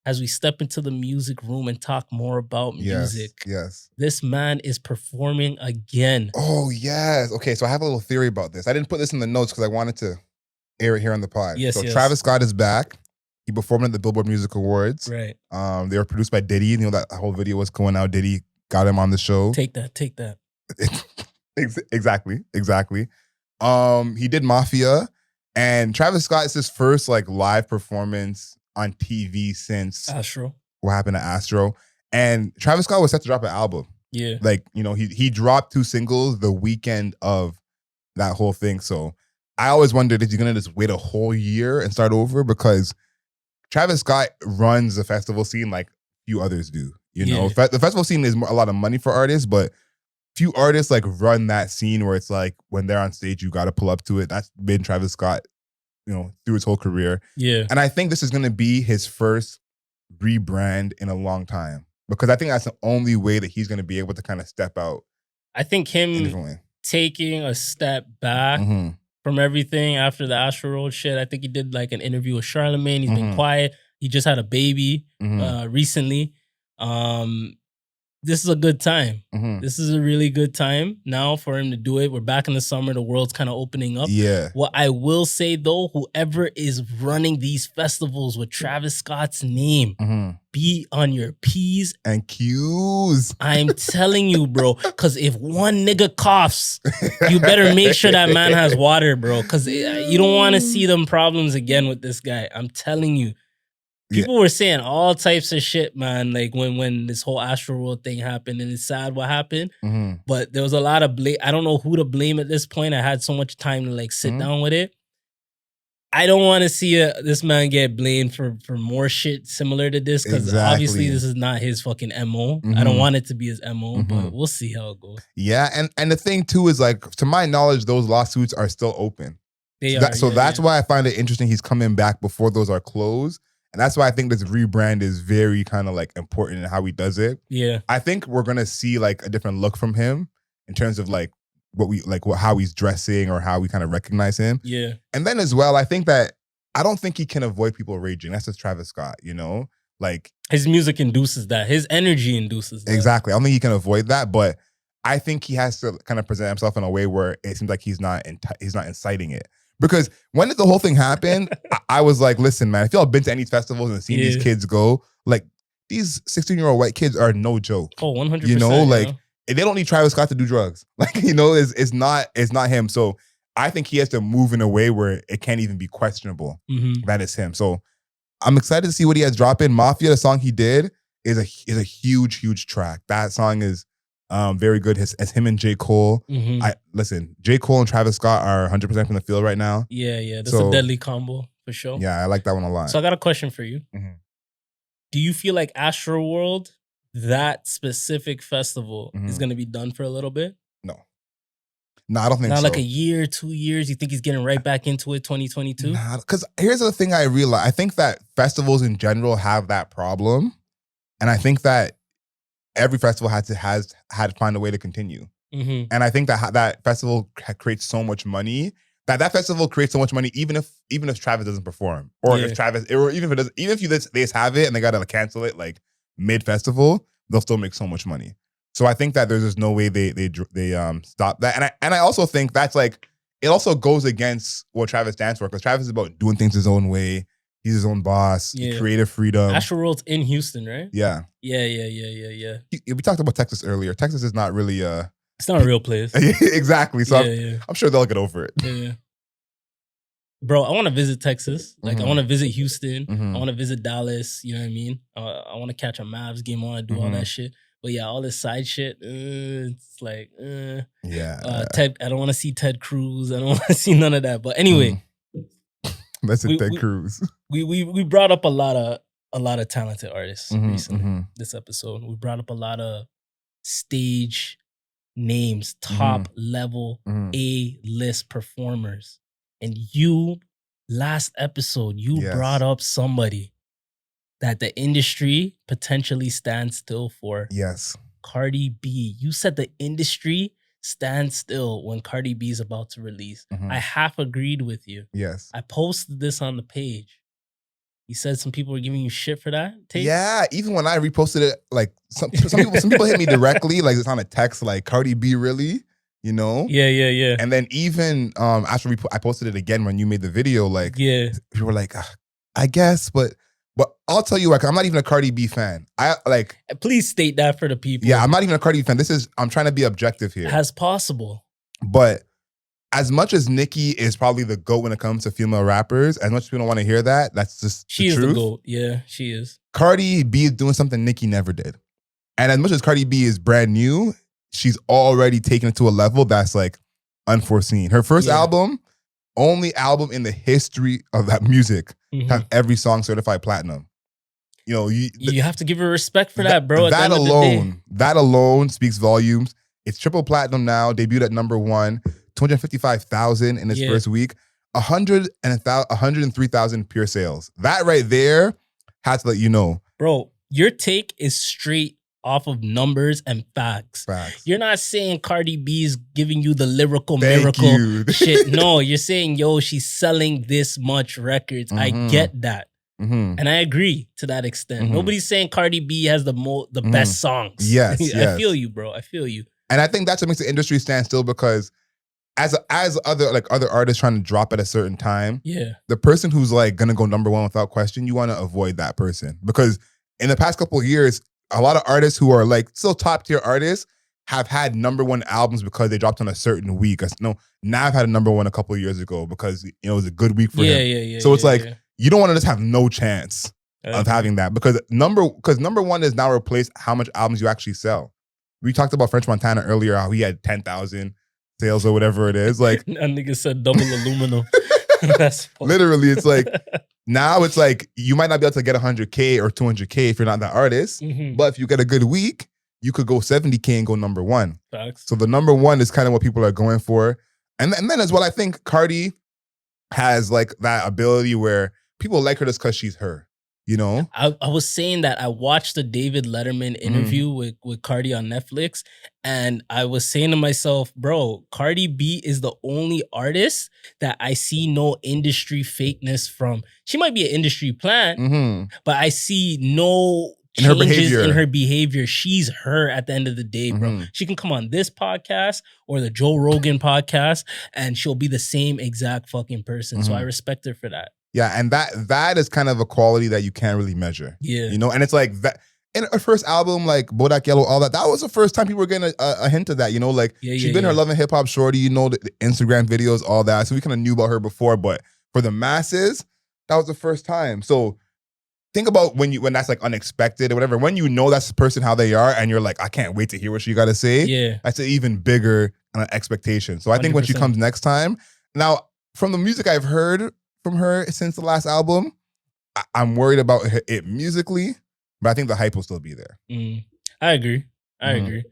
Speaker 2: as we step into the music room and talk more about music.
Speaker 3: Yes.
Speaker 2: This man is performing again.
Speaker 3: Oh, yes. Okay, so I have a little theory about this. I didn't put this in the notes because I wanted to air it here on the pod.
Speaker 2: Yes,
Speaker 3: Travis Scott is back. He performed at the Billboard Music Awards.
Speaker 2: Right.
Speaker 3: They were produced by Diddy. You know, that whole video was going out. Diddy got him on the show.
Speaker 2: Take that.
Speaker 3: Exactly. He did Mafia. And Travis Scott is his first like live performance on TV since
Speaker 2: Astro.
Speaker 3: What happened to Astro. And Travis Scott was set to drop an album
Speaker 2: Yeah.
Speaker 3: Like, you know, he dropped 2 singles the weekend of that whole thing. So I always wondered if he's gonna just wait a whole year and start over, because Travis Scott runs the festival scene like few others do. You know, the festival scene is a lot of money for artists, but few artists like run that scene where it's like when they're on stage, you got to pull up to it. That's been Travis Scott, you know, through his whole career.
Speaker 2: Yeah.
Speaker 3: And I think this is going to be his first rebrand in a long time, because I think that's the only way that he's going to be able to kind of step out.
Speaker 2: I think him taking a step back from everything after the Astro World shit. I think he did like an interview with Charlamagne. He's been quiet. He just had a baby recently. This is a good time. This is a really good time now for him to do it. We're back in the summer. The world's kind of opening up.
Speaker 3: Yeah.
Speaker 2: What I will say though, whoever is running these festivals with Travis Scott's name, be on your P's
Speaker 3: and Q's.
Speaker 2: I'm telling you, bro. Because if one nigga coughs, you better make sure that man has water, bro. Because you don't want to see them problems again with this guy. I'm telling you. People were saying all types of shit, man, like when this whole Astro World thing happened, and it's sad what happened. But there was a lot of blame. I don't know who to blame at this point. I had so much time to like sit down with it. I don't want to see this man get blamed for more shit similar to this, because obviously this is not his fucking MO. I don't want it to be his MO, but we'll see how it goes.
Speaker 3: Yeah, and the thing too is, like, to my knowledge, those lawsuits are still open. That's why I find it interesting he's coming back before those are closed. And that's why I think this rebrand is very kind of like important in how he does it. Yeah. I think we're going to see like a different look from him in terms of like how he's dressing or how we kind of recognize him. Yeah. And then as well, I think that I don't think he can avoid people raging. That's just Travis Scott, you know? Like,
Speaker 2: his music induces that. His energy induces that.
Speaker 3: Exactly. I don't think he can avoid that, but I think he has to kind of present himself in a way where it seems like he's not inciting it. Because when did the whole thing happen, I was like, listen, man, if y'all been to any festivals and seen these kids go, like, these 16-year-old white kids are no joke.
Speaker 2: Oh, 100%.
Speaker 3: You know, like, they don't need Travis Scott to do drugs. Like, you know, it's not him. So I think he has to move in a way where it can't even be questionable that it's him. So I'm excited to see what he has dropping. Mafia, the song he did, is a huge, huge track. That song is very good. As him and J. Cole. Listen, J. Cole and Travis Scott are 100% from the field right now.
Speaker 2: Yeah. That's a deadly combo for sure.
Speaker 3: Yeah, I like that one a lot.
Speaker 2: So I got a question for you. Do you feel like Astro World, that specific festival, is going to be done for a little bit?
Speaker 3: No, I don't think so.
Speaker 2: Not like a year, 2 years? You think he's getting right back into it 2022?
Speaker 3: Nah, because here's the thing I realize. I think that festivals in general have that problem. And I think that every festival had to find a way to continue. And I think that festival creates so much money that festival creates so much money even if Travis doesn't perform, or if Travis, or even if it doesn't, even if they just have it and they gotta cancel it like mid festival, they'll still make so much money. So I think that there's just no way they stop that. And I also think that's like, it also goes against what Travis stands for, because Travis is about doing things his own way. He's his own boss. Creative freedom.
Speaker 2: Astro World's in Houston, right?
Speaker 3: Yeah.
Speaker 2: Yeah.
Speaker 3: We talked about Texas earlier. Texas is not really
Speaker 2: it's not a real place.
Speaker 3: Exactly. So I'm sure they'll get over it.
Speaker 2: Yeah. Bro, I want to visit Texas. Like, I want to visit Houston. I want to visit Dallas. You know what I mean? I want to catch a Mavs game. I want to do all that shit. But yeah, all this side shit, it's like, Ted. I don't want to see Ted Cruz. I don't want to see none of that. But anyway.
Speaker 3: That's a Ted Cruz.
Speaker 2: We brought up a lot of talented artists recently. This episode, we brought up a lot of stage names, top level A-list performers, and last episode brought up somebody that the industry potentially stands still for.
Speaker 3: Yes,
Speaker 2: Cardi B. You said the industry stand still when Cardi B is about to release. I half agreed with you.
Speaker 3: Yes.
Speaker 2: I posted this on the page. You said some people were giving you shit for that take?
Speaker 3: Yeah, even when I reposted it, like some people hit me directly, like it's on a text, like, Cardi B really? You know?
Speaker 2: Yeah.
Speaker 3: And then even after I posted it again when you made the video, like, people were like, I guess, but I'll tell you what, I'm not even a Cardi B fan.
Speaker 2: Please state that for the people.
Speaker 3: Yeah, I'm not even a Cardi B fan. I'm trying to be objective here.
Speaker 2: As possible.
Speaker 3: But as much as Nicki is probably the GOAT when it comes to female rappers, as much as people don't want to hear that, that's just
Speaker 2: she
Speaker 3: the truth.
Speaker 2: She is the GOAT. Yeah, she is.
Speaker 3: Cardi B is doing something Nicki never did. And as much as Cardi B is brand new, she's already taken it to a level that's like unforeseen. Her first album, only album in the history of that music to have every song certified platinum. You know,
Speaker 2: you have to give her respect for that, bro.
Speaker 3: That alone speaks volumes. It's triple platinum now. Debuted at number 1, 255,000 in its first week. 103,000 pure sales. That right there has to let you know,
Speaker 2: bro. Your take is straight off of numbers and facts. You're not saying Cardi B is giving you the lyrical miracle shit. No, you're saying, yo, she's selling this much records. I get that. And I agree to that extent. Nobody's saying Cardi B has the best songs.
Speaker 3: Yes,
Speaker 2: I feel you, bro. I feel you.
Speaker 3: And I think that's what makes the industry stand still, because as other artists trying to drop at a certain time, the person who's like gonna go number 1 without question, you want to avoid that person, because in the past couple of years, a lot of artists who are like still top tier artists have had number 1 albums because they dropped on a certain week. Nav had a number 1 a couple of years ago because it was a good week for him. So it's you don't want to just have no chance of having that, because number 1 is now replaced how much albums you actually sell. We talked about French Montana earlier, how he had 10,000 sales or whatever it is. Like
Speaker 2: that nigga said double aluminum. That's funny.
Speaker 3: Literally, it's like now it's like you might not be able to get 100K or 200K if you're not that artist, but if you get a good week, you could go 70K and go number 1.
Speaker 2: Facts.
Speaker 3: So the number 1 is kind of what people are going for, and then as well, I think Cardi has like that ability where people like her just because she's her. You know,
Speaker 2: I was saying that I watched the David Letterman interview with Cardi on Netflix, and I was saying to myself, bro, Cardi B is the only artist that I see no industry fakeness from. She might be an industry plant, but I see no changes in her behavior. She's her at the end of the day, bro. She can come on this podcast or the Joe Rogan podcast, and she'll be the same exact fucking person. So I respect her for that.
Speaker 3: Yeah, and that is kind of a quality that you can't really measure.
Speaker 2: Yeah.
Speaker 3: You know, and it's like that in her first album, like Bodak Yellow, all that was the first time people were getting a hint of that, you know, like she's been her Love and Hip Hop shorty, you know, the Instagram videos, all that. So we kind of knew about her before, but for the masses, that was the first time. So think about when that's like unexpected or whatever, when you know that's the person, how they are, and you're like, I can't wait to hear what she got to say. That's an even bigger expectation. So I think 100%. When she comes next time, now from the music I've heard from her since the last album, I'm worried about it musically, but I think the hype will still be there.
Speaker 2: I agree. I agree.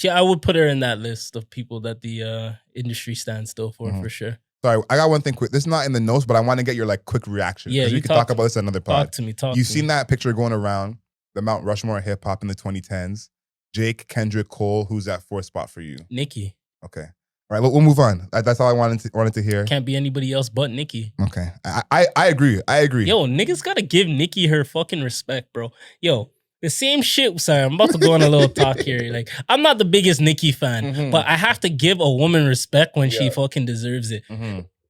Speaker 2: I would put her in that list of people that the industry stands still for sure. Sorry,
Speaker 3: I got one thing quick. This is not in the notes, but I want to get your like quick reaction. Yeah, we can talk about this at another pod. You've seen that picture going around, the Mount Rushmore of hip hop in the 2010s. Jake, Kendrick, Cole. Who's that 4th spot for you?
Speaker 2: Nicki.
Speaker 3: Okay. All right, we'll move on. That's all I wanted to hear.
Speaker 2: Can't be anybody else but Nicki.
Speaker 3: Okay, I agree. Yo,
Speaker 2: niggas gotta give Nicki her fucking respect, bro. Yo, the same shit. Sorry, I'm about to go on a little talk here. Like, I'm not the biggest Nicki fan, but I have to give a woman respect when she fucking deserves it.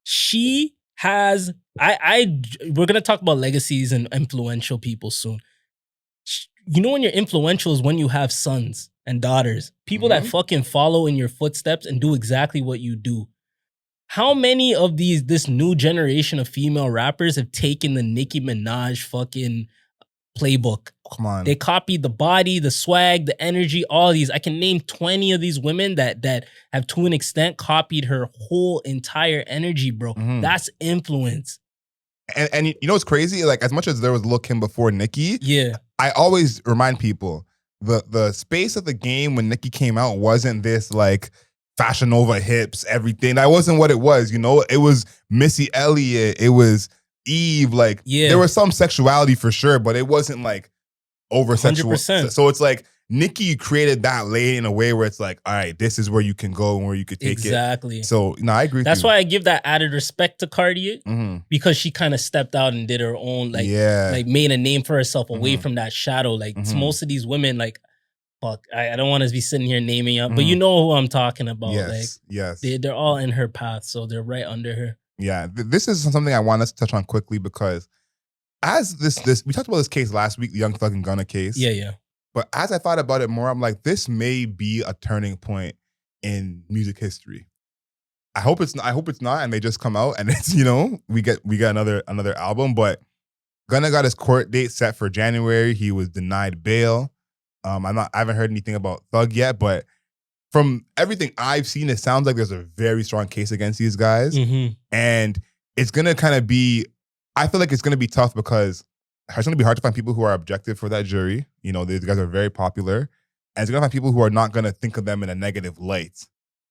Speaker 2: She has. We're gonna talk about legacies and influential people soon. You know, when you're influential is when you have sons and daughters, people that fucking follow in your footsteps and do exactly what you do. How many of this new generation of female rappers have taken the Nicki Minaj fucking playbook?
Speaker 3: Come on.
Speaker 2: They copied the body, the swag, the energy, all these. I can name 20 of these women that have to an extent copied her whole entire energy, bro. That's influence.
Speaker 3: And you know what's crazy? Like, as much as there was Lil' Kim before Nicki, I always remind people, the space of the game when Nicki came out wasn't this like Fashion Nova hips, everything. That wasn't what it was, you know? It was Missy Elliott, it was Eve, like there was some sexuality for sure, but it wasn't like over sexual. 100%. So it's like Nicki created that lane in a way where it's like, all right, this is where you can go and where you could take it.
Speaker 2: Exactly.
Speaker 3: So no, I agree.
Speaker 2: That's why I give that added respect to Cardi, because she kind of stepped out and did her own, like made a name for herself away from that shadow. Like most of these women, like, fuck, I don't want to be sitting here naming up, but you know who I'm talking about. They're all in her path, so they're right under her.
Speaker 3: Yeah, this is something I want us to touch on quickly, because as this we talked about this case last week, the Young Thug and Gunna case.
Speaker 2: Yeah.
Speaker 3: But as I thought about it more, I'm like, this may be a turning point in music history. I hope it's not, and they just come out and it's, you know, we get another album. But Gunna got his court date set for January. He was denied bail. I haven't heard anything about Thug yet, but from everything I've seen, it sounds like there's a very strong case against these guys. And it's going to kind of be, I feel like it's going to be tough because it's going to be hard to find people who are objective for that jury. You know, these guys are very popular. And it's going to find people who are not going to think of them in a negative light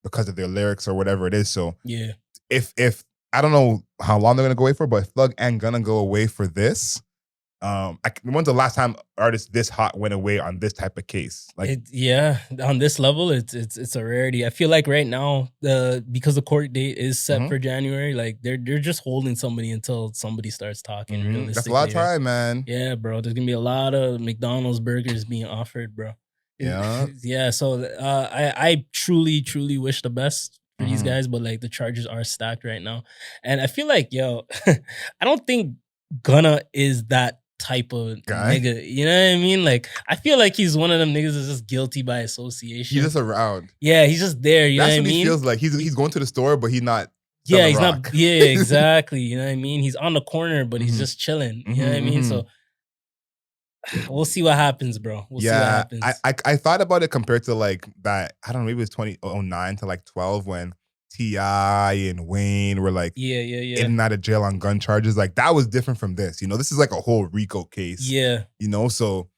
Speaker 3: because of their lyrics or whatever it is. So
Speaker 2: yeah,
Speaker 3: if I don't know how long they're going to go away for, but if Thug and Gunna go away for this, when's the last time artists this hot went away on this type of case? Like,
Speaker 2: on this level, it's a rarity. I feel like right now, because the court date is set for January, like they're just holding somebody until somebody starts talking. Realistically,
Speaker 3: that's a lot of time, man.
Speaker 2: Yeah, bro. There's gonna be a lot of McDonald's burgers being offered, bro.
Speaker 3: Yeah,
Speaker 2: yeah. So I truly wish the best for these guys, but like the charges are stacked right now, and I feel like I don't think Gunna is that type of
Speaker 3: guy,
Speaker 2: nigga, you know what I mean? Like, I feel like he's one of them niggas that's just guilty by association.
Speaker 3: He's just around.
Speaker 2: Yeah, he's just there. You know what I mean?
Speaker 3: He feels like he's going to the store, but he's not.
Speaker 2: Yeah, he's not. Yeah, exactly. You know what I mean? He's on the corner, but he's just chilling. You know what I mean? So we'll see what happens, bro. We'll see what happens.
Speaker 3: I thought about it compared to like that. I don't know. Maybe it was 2009 to like 12 when T.I. and Wayne were like in and out of jail on gun charges. Like that was different from this. You know, this is like a whole Rico case.
Speaker 2: Yeah.
Speaker 3: You know, so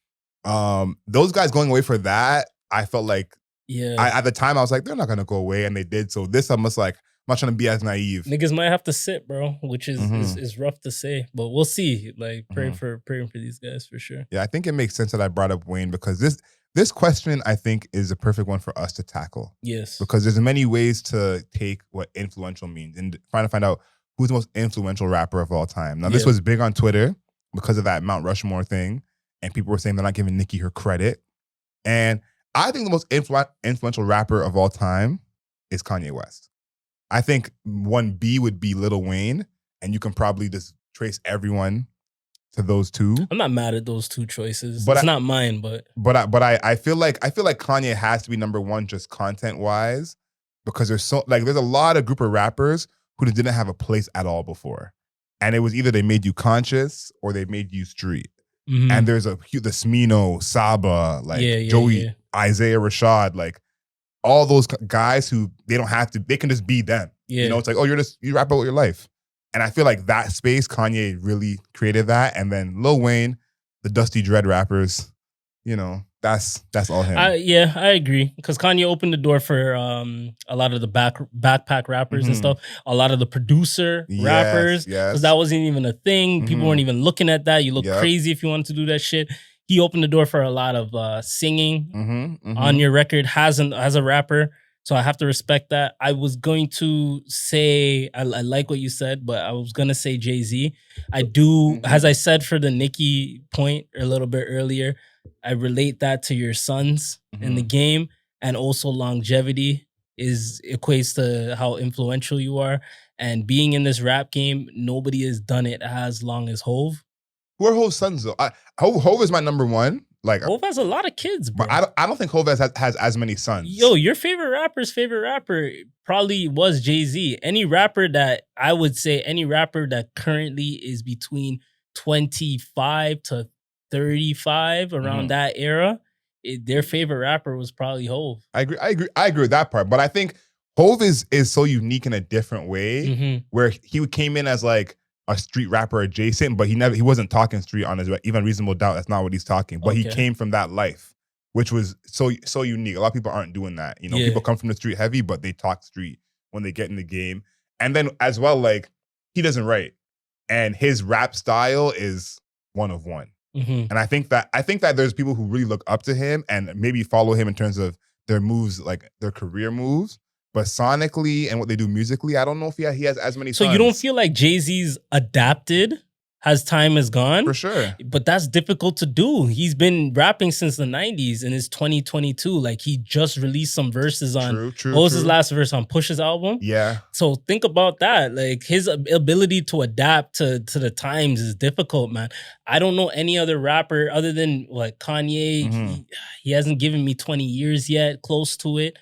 Speaker 3: those guys going away for that, I felt like at the time I was like, they're not gonna go away, and they did. So this I'm just like, I'm not trying to be as naive.
Speaker 2: Niggas might have to sit, bro, which is rough to say, but we'll see. Like praying for these guys for sure. Yeah,
Speaker 3: I think it makes sense that I brought up Wayne because this question, I think, is a perfect one for us to tackle.
Speaker 2: Yes.
Speaker 3: Because there's many ways to take what influential means and trying to find out who's the most influential rapper of all time. Now, this was big on Twitter because of that Mount Rushmore thing. And people were saying they're not giving Nicki her credit. And I think the most influential rapper of all time is Kanye West. I think 1B would be Lil Wayne. And you can probably just trace everyone to those two.
Speaker 2: I'm not mad at those two choices. But it's not mine, but
Speaker 3: I feel like Kanye has to be number one just content wise, because there's a lot of group of rappers who didn't have a place at all before, and it was either they made you conscious or they made you street. And there's the Smino, Saba, like Joey, Isaiah Rashad, like all those guys who they can just be them. You know, it's like, oh, you rap about your life. And I feel like that space, Kanye really created that. And then Lil Wayne, the Dusty Dread rappers, you know, that's all him.
Speaker 2: I agree. Because Kanye opened the door for a lot of the backpack rappers and stuff. A lot of the producer rappers. Because that wasn't even a thing. People weren't even looking at that. You look crazy if you wanted to do that shit. He opened the door for a lot of singing on your record as a rapper. So I have to respect that. I was going to say, I like what you said, but I was going to say Jay-Z. I do, as I said for the Nicki point a little bit earlier, I relate that to your sons in the game, and also longevity equates to how influential you are. And being in this rap game, nobody has done it as long as Hove.
Speaker 3: Who are Hove's sons though? Hove is my number one. Like
Speaker 2: Hove has a lot of kids, bro.
Speaker 3: But I don't think Hove has as many sons.
Speaker 2: Yo, your favorite rapper's favorite rapper probably was Jay-Z. Any rapper that currently is between 25 to 35 around that era, their favorite rapper was probably Hove.
Speaker 3: I agree with that part. But I think Hove is so unique in a different way, where he came in as like a street rapper adjacent, but he wasn't talking street on his even Reasonable Doubt. That's not what he's talking. But he came from that life, which was so unique. A lot of people aren't doing that. You know, people come from the street heavy, but they talk street when they get in the game. And then as well, like he doesn't write, and his rap style is one of one. And I think that there's people who really look up to him and maybe follow him in terms of their moves, like their career moves. But sonically and what they do musically, I don't know if he has as many sons.
Speaker 2: So you don't feel like Jay-Z's adapted as time has gone?
Speaker 3: For sure.
Speaker 2: But that's difficult to do. He's been rapping since the 90s and it's 2022. Like he just released some verses on, what was his last verse on Push's album?
Speaker 3: Yeah.
Speaker 2: So think about that. Like his ability to adapt to the times is difficult, man. I don't know any other rapper other than like Kanye. He hasn't given me 20 years yet, close to it.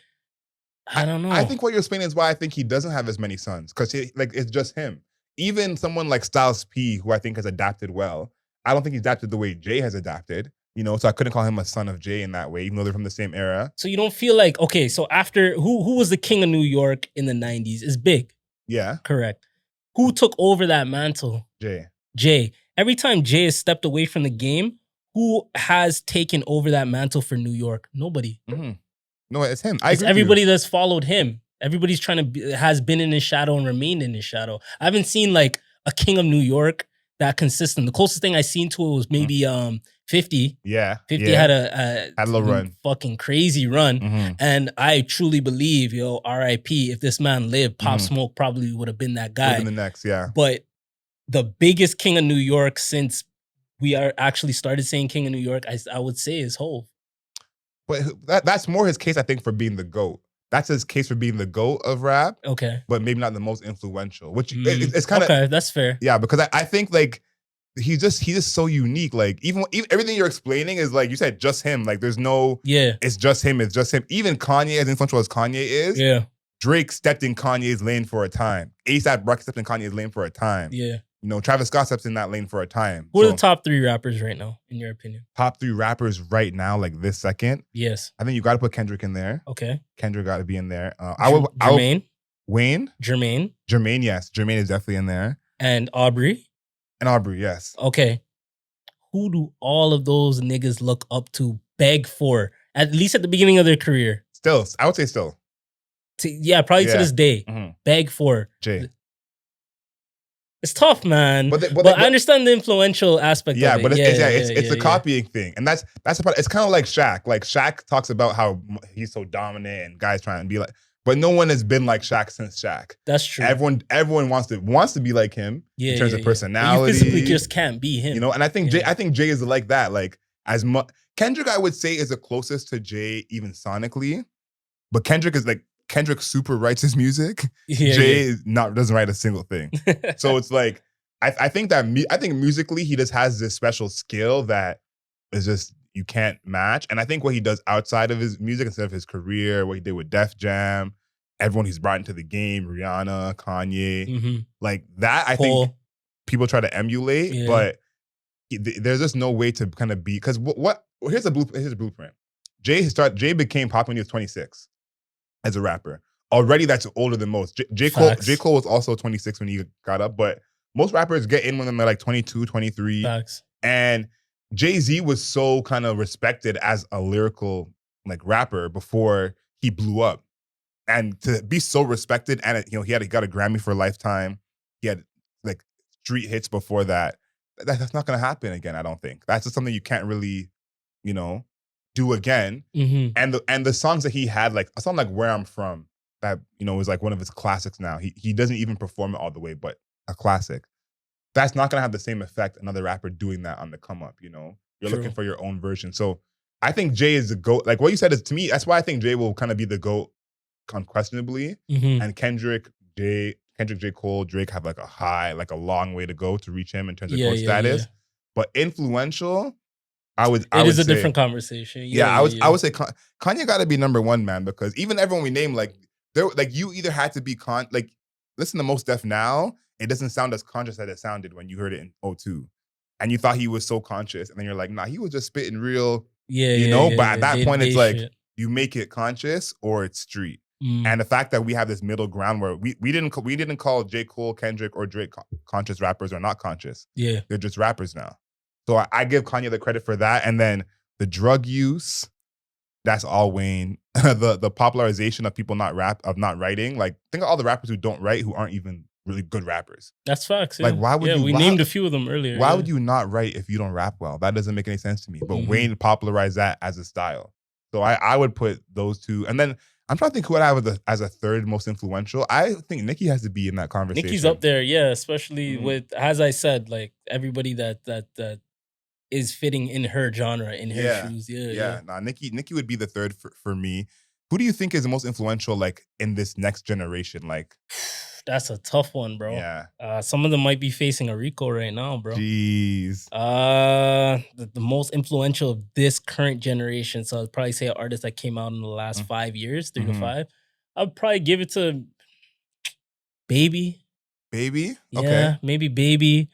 Speaker 2: I don't know.
Speaker 3: I think what you're explaining is why I think he doesn't have as many sons, because it's just him. Even someone like Styles P, who I think has adapted well, I don't think he's adapted the way Jay has adapted, You know, so I couldn't call him a son of Jay in that way, even though they're from the same era.
Speaker 2: So you don't feel like, okay, so after, who was the king of New York in the 90s? Is Big.
Speaker 3: Yeah.
Speaker 2: Correct. Who took over that mantle?
Speaker 3: Jay.
Speaker 2: Every time Jay has stepped away from the game, who has taken over that mantle for New York? Nobody.
Speaker 3: Mm-hmm. No, it's him.
Speaker 2: It's everybody that's followed him. Everybody's has been in his shadow and remained in his shadow. I haven't seen like a king of New York that consistent. The closest thing I seen to it was maybe 50.
Speaker 3: Yeah.
Speaker 2: 50 had a
Speaker 3: little run.
Speaker 2: Fucking crazy run.
Speaker 3: Mm-hmm.
Speaker 2: And I truly believe, RIP, if this man lived, Pop Smoke probably would have been that guy.
Speaker 3: The next, yeah.
Speaker 2: But the biggest king of New York since we are actually started saying king of New York, I would say is Hov.
Speaker 3: But that's more his case, I think, for being the GOAT. That's his case for being the GOAT of rap.
Speaker 2: Okay.
Speaker 3: But maybe not the most influential, which it's kind of...
Speaker 2: Okay, that's fair.
Speaker 3: Yeah, because I think, like, he's just so unique. Like, even everything you're explaining is, like you said, just him. Like, there's no... Yeah. It's just him. Even Kanye, as influential as Kanye is, Drake stepped in Kanye's lane for a time. A$AP Rocky stepped in Kanye's lane for a time.
Speaker 2: Yeah.
Speaker 3: You know, Travis Scott steps in that lane for a time.
Speaker 2: Who are the top 3 rappers right now, in your opinion?
Speaker 3: Top 3 rappers right now, like this second?
Speaker 2: Yes.
Speaker 3: I think you got to put Kendrick in there.
Speaker 2: Okay.
Speaker 3: Kendrick got to be in there.
Speaker 2: Jermaine?
Speaker 3: Wayne?
Speaker 2: Jermaine,
Speaker 3: yes. Jermaine is definitely in there.
Speaker 2: And Aubrey?
Speaker 3: Yes.
Speaker 2: Okay. Who do all of those niggas look up to, beg for, at least at the beginning of their career?
Speaker 3: Still. I would say still.
Speaker 2: Probably to this day. Mm-hmm. Beg for.
Speaker 3: Jay.
Speaker 2: It's tough, man. But I understand the influential aspect of it.
Speaker 3: But it's the copying thing. And that's the part. It's kind of like Shaq. Like, Shaq talks about how he's so dominant and guys trying to be like, but no one has been like Shaq since Shaq.
Speaker 2: That's true.
Speaker 3: Everyone wants to be like him in terms of personality.
Speaker 2: You physically just can't be him.
Speaker 3: You know, and I think Jay is like that. Like, as much Kendrick, I would say, is the closest to Jay even sonically. But Kendrick super writes his music. Jay doesn't write a single thing. So it's like, I think musically he just has this special skill that is just, you can't match. And I think what he does outside of his music, instead of his career, what he did with Def Jam, everyone he's brought into the game, Rihanna, Kanye, like that, I think people try to emulate, but there's just no way to kind of be, because here's a blueprint. Jay became popular when he was 26 as a rapper. Already that's older than most. J. Cole was also 26 when he got up, but most rappers get in when they're like 22, 23.
Speaker 2: Facts. And
Speaker 3: Jay-Z was so kind of respected as a lyrical like rapper before he blew up. And to be so respected, and he got a Grammy for a lifetime. He had like street hits before that. That's not gonna happen again, I don't think. That's just something you can't really, do again. Mm-hmm. And the songs that he had, like a song like Where I'm From, that is like one of his classics now. He doesn't even perform it all the way, but a classic. That's not gonna have the same effect another rapper doing that on the come up. You're True. Looking for your own version. So I think Jay is the GOAT. Like what you said is, to me, that's why I think Jay will kind of be the GOAT unquestionably. Mm-hmm. And Kendrick, J. Cole, Drake have like a long way to go to reach him in terms of GOAT status. Yeah. But influential, I would
Speaker 2: say,
Speaker 3: a
Speaker 2: different conversation.
Speaker 3: I would say Kanye got to be number one, man, because even everyone we name, like you either had to be listen to Most Def now, it doesn't sound as conscious as it sounded when you heard it in 2002. And you thought he was so conscious, and then you're like, nah, he was just spitting real, but at that point, it's like, you make it conscious or it's street. Mm. And the fact that we have this middle ground where we didn't call J. Cole, Kendrick, or Drake conscious rappers or not conscious. Yeah. They're just rappers now. So I give Kanye the credit for that. And then the drug use, that's all Wayne. the popularization of people not writing. Like, think of all the rappers who don't write, who aren't even really good rappers.
Speaker 2: That's facts. Yeah.
Speaker 3: Like, why would you?
Speaker 2: We named a few of them earlier.
Speaker 3: Why would you not write if you don't rap well? That doesn't make any sense to me. But Wayne popularized that as a style. So I would put those two. And then I'm trying to think who I have as a third most influential. I think Nicki has to be in that conversation.
Speaker 2: Nicki's up there, yeah, especially with, as I said, like everybody that is fitting in her genre, in her shoes. Yeah.
Speaker 3: Nah, Nicki would be the third for me. Who do you think is the most influential, like, in this next generation? Like,
Speaker 2: that's a tough one, bro.
Speaker 3: Yeah.
Speaker 2: Some of them might be facing a Rico right now, bro.
Speaker 3: Jeez.
Speaker 2: The most influential of this current generation. So I'd probably say an artist that came out in the last 5 years, 3 to 5. I'd probably give it to Baby.
Speaker 3: Baby?
Speaker 2: Yeah,
Speaker 3: okay.
Speaker 2: Maybe Baby.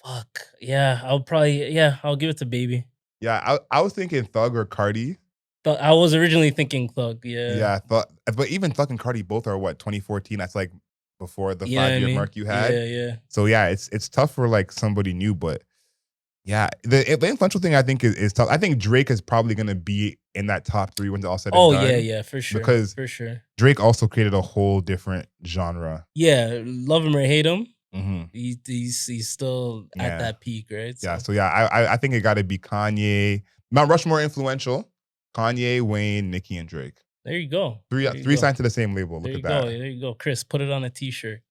Speaker 2: Fuck. Yeah, I'll give it to Baby.
Speaker 3: Yeah, I was thinking Thug or Cardi.
Speaker 2: I was originally thinking Thug, yeah.
Speaker 3: Yeah, I thought, but even Thug and Cardi both are what, 2014? That's like before the
Speaker 2: You know what I
Speaker 3: 5-year
Speaker 2: mean?
Speaker 3: mark you had.
Speaker 2: Yeah.
Speaker 3: So yeah, it's tough for like somebody new, but yeah, the influential thing I think is tough. I think Drake is probably gonna be in that top 3 when it's all said and done.
Speaker 2: Yeah, for sure.
Speaker 3: Because
Speaker 2: for sure.
Speaker 3: Drake also created a whole different genre.
Speaker 2: Yeah, love him or hate him,
Speaker 3: Mm-hmm.
Speaker 2: he's still at that peak, right?
Speaker 3: Yeah, so yeah, I think it got to be Kanye. Mount Rushmore influential. Kanye, Wayne, Nicki, and Drake.
Speaker 2: There you go.
Speaker 3: Three signed to the same label. Look at that.
Speaker 2: There you go. Chris, put it on a t-shirt.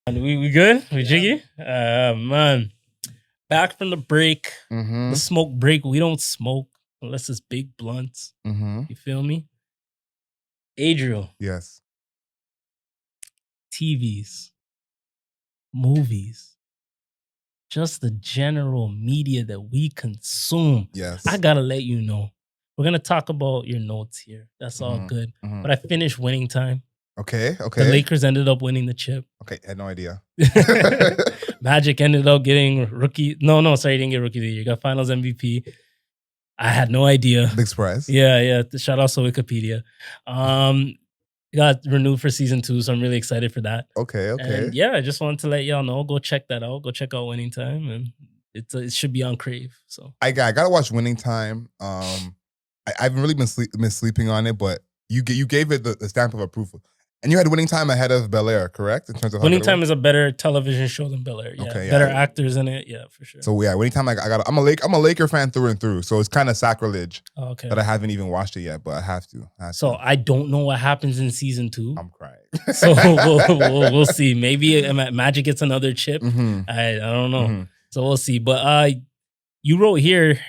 Speaker 2: And we good? We jiggy? Man. Back from the break.
Speaker 3: Mm-hmm.
Speaker 2: The smoke break. We don't smoke unless it's big blunts.
Speaker 3: Mm-hmm.
Speaker 2: You feel me? Adriel.
Speaker 3: Yes.
Speaker 2: TVs. Movies. Just the general media that we consume.
Speaker 3: Yes.
Speaker 2: I gotta let you know. We're gonna talk about your notes here. That's all good.
Speaker 3: Mm-hmm.
Speaker 2: But I finished Winning Time.
Speaker 3: Okay.
Speaker 2: The Lakers ended up winning the chip.
Speaker 3: Okay, I had no idea.
Speaker 2: Magic ended up getting rookie. No, sorry, he didn't get rookie of the year. He got finals MVP. I had no idea.
Speaker 3: Big surprise.
Speaker 2: Yeah. Shout out to Wikipedia. Got renewed for season 2, so I'm really excited for that.
Speaker 3: Okay.
Speaker 2: And yeah, I just wanted to let y'all know. Go check that out. Go check out Winning Time, and it should be on Crave. So
Speaker 3: I gotta watch Winning Time. I've really been sleeping on it, but you gave it the stamp of approval, and you had Winning Time ahead of Bel Air, correct? In terms of
Speaker 2: Winning Time is a better television show than Bel Air. Yeah,
Speaker 3: okay,
Speaker 2: better actors in it. Yeah, for sure.
Speaker 3: So yeah, Winning Time. I'm a Laker fan through and through, so it's kind of sacrilege that I haven't even watched it yet, but I have to.
Speaker 2: So I don't know what happens in season 2.
Speaker 3: I'm crying.
Speaker 2: So we'll see. Maybe Magic gets another chip.
Speaker 3: Mm-hmm.
Speaker 2: I don't know. Mm-hmm. So we'll see. But you wrote here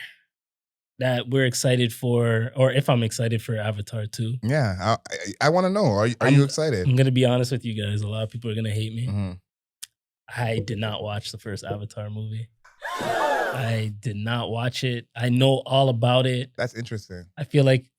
Speaker 2: that we're excited for, or if I'm excited for Avatar 2.
Speaker 3: Yeah, I want to know. Are you excited?
Speaker 2: I'm gonna be honest with you guys. A lot of people are gonna hate me.
Speaker 3: Mm-hmm.
Speaker 2: I did not watch the first Avatar movie. I did not watch it. I know all about it.
Speaker 3: That's interesting.
Speaker 2: I feel like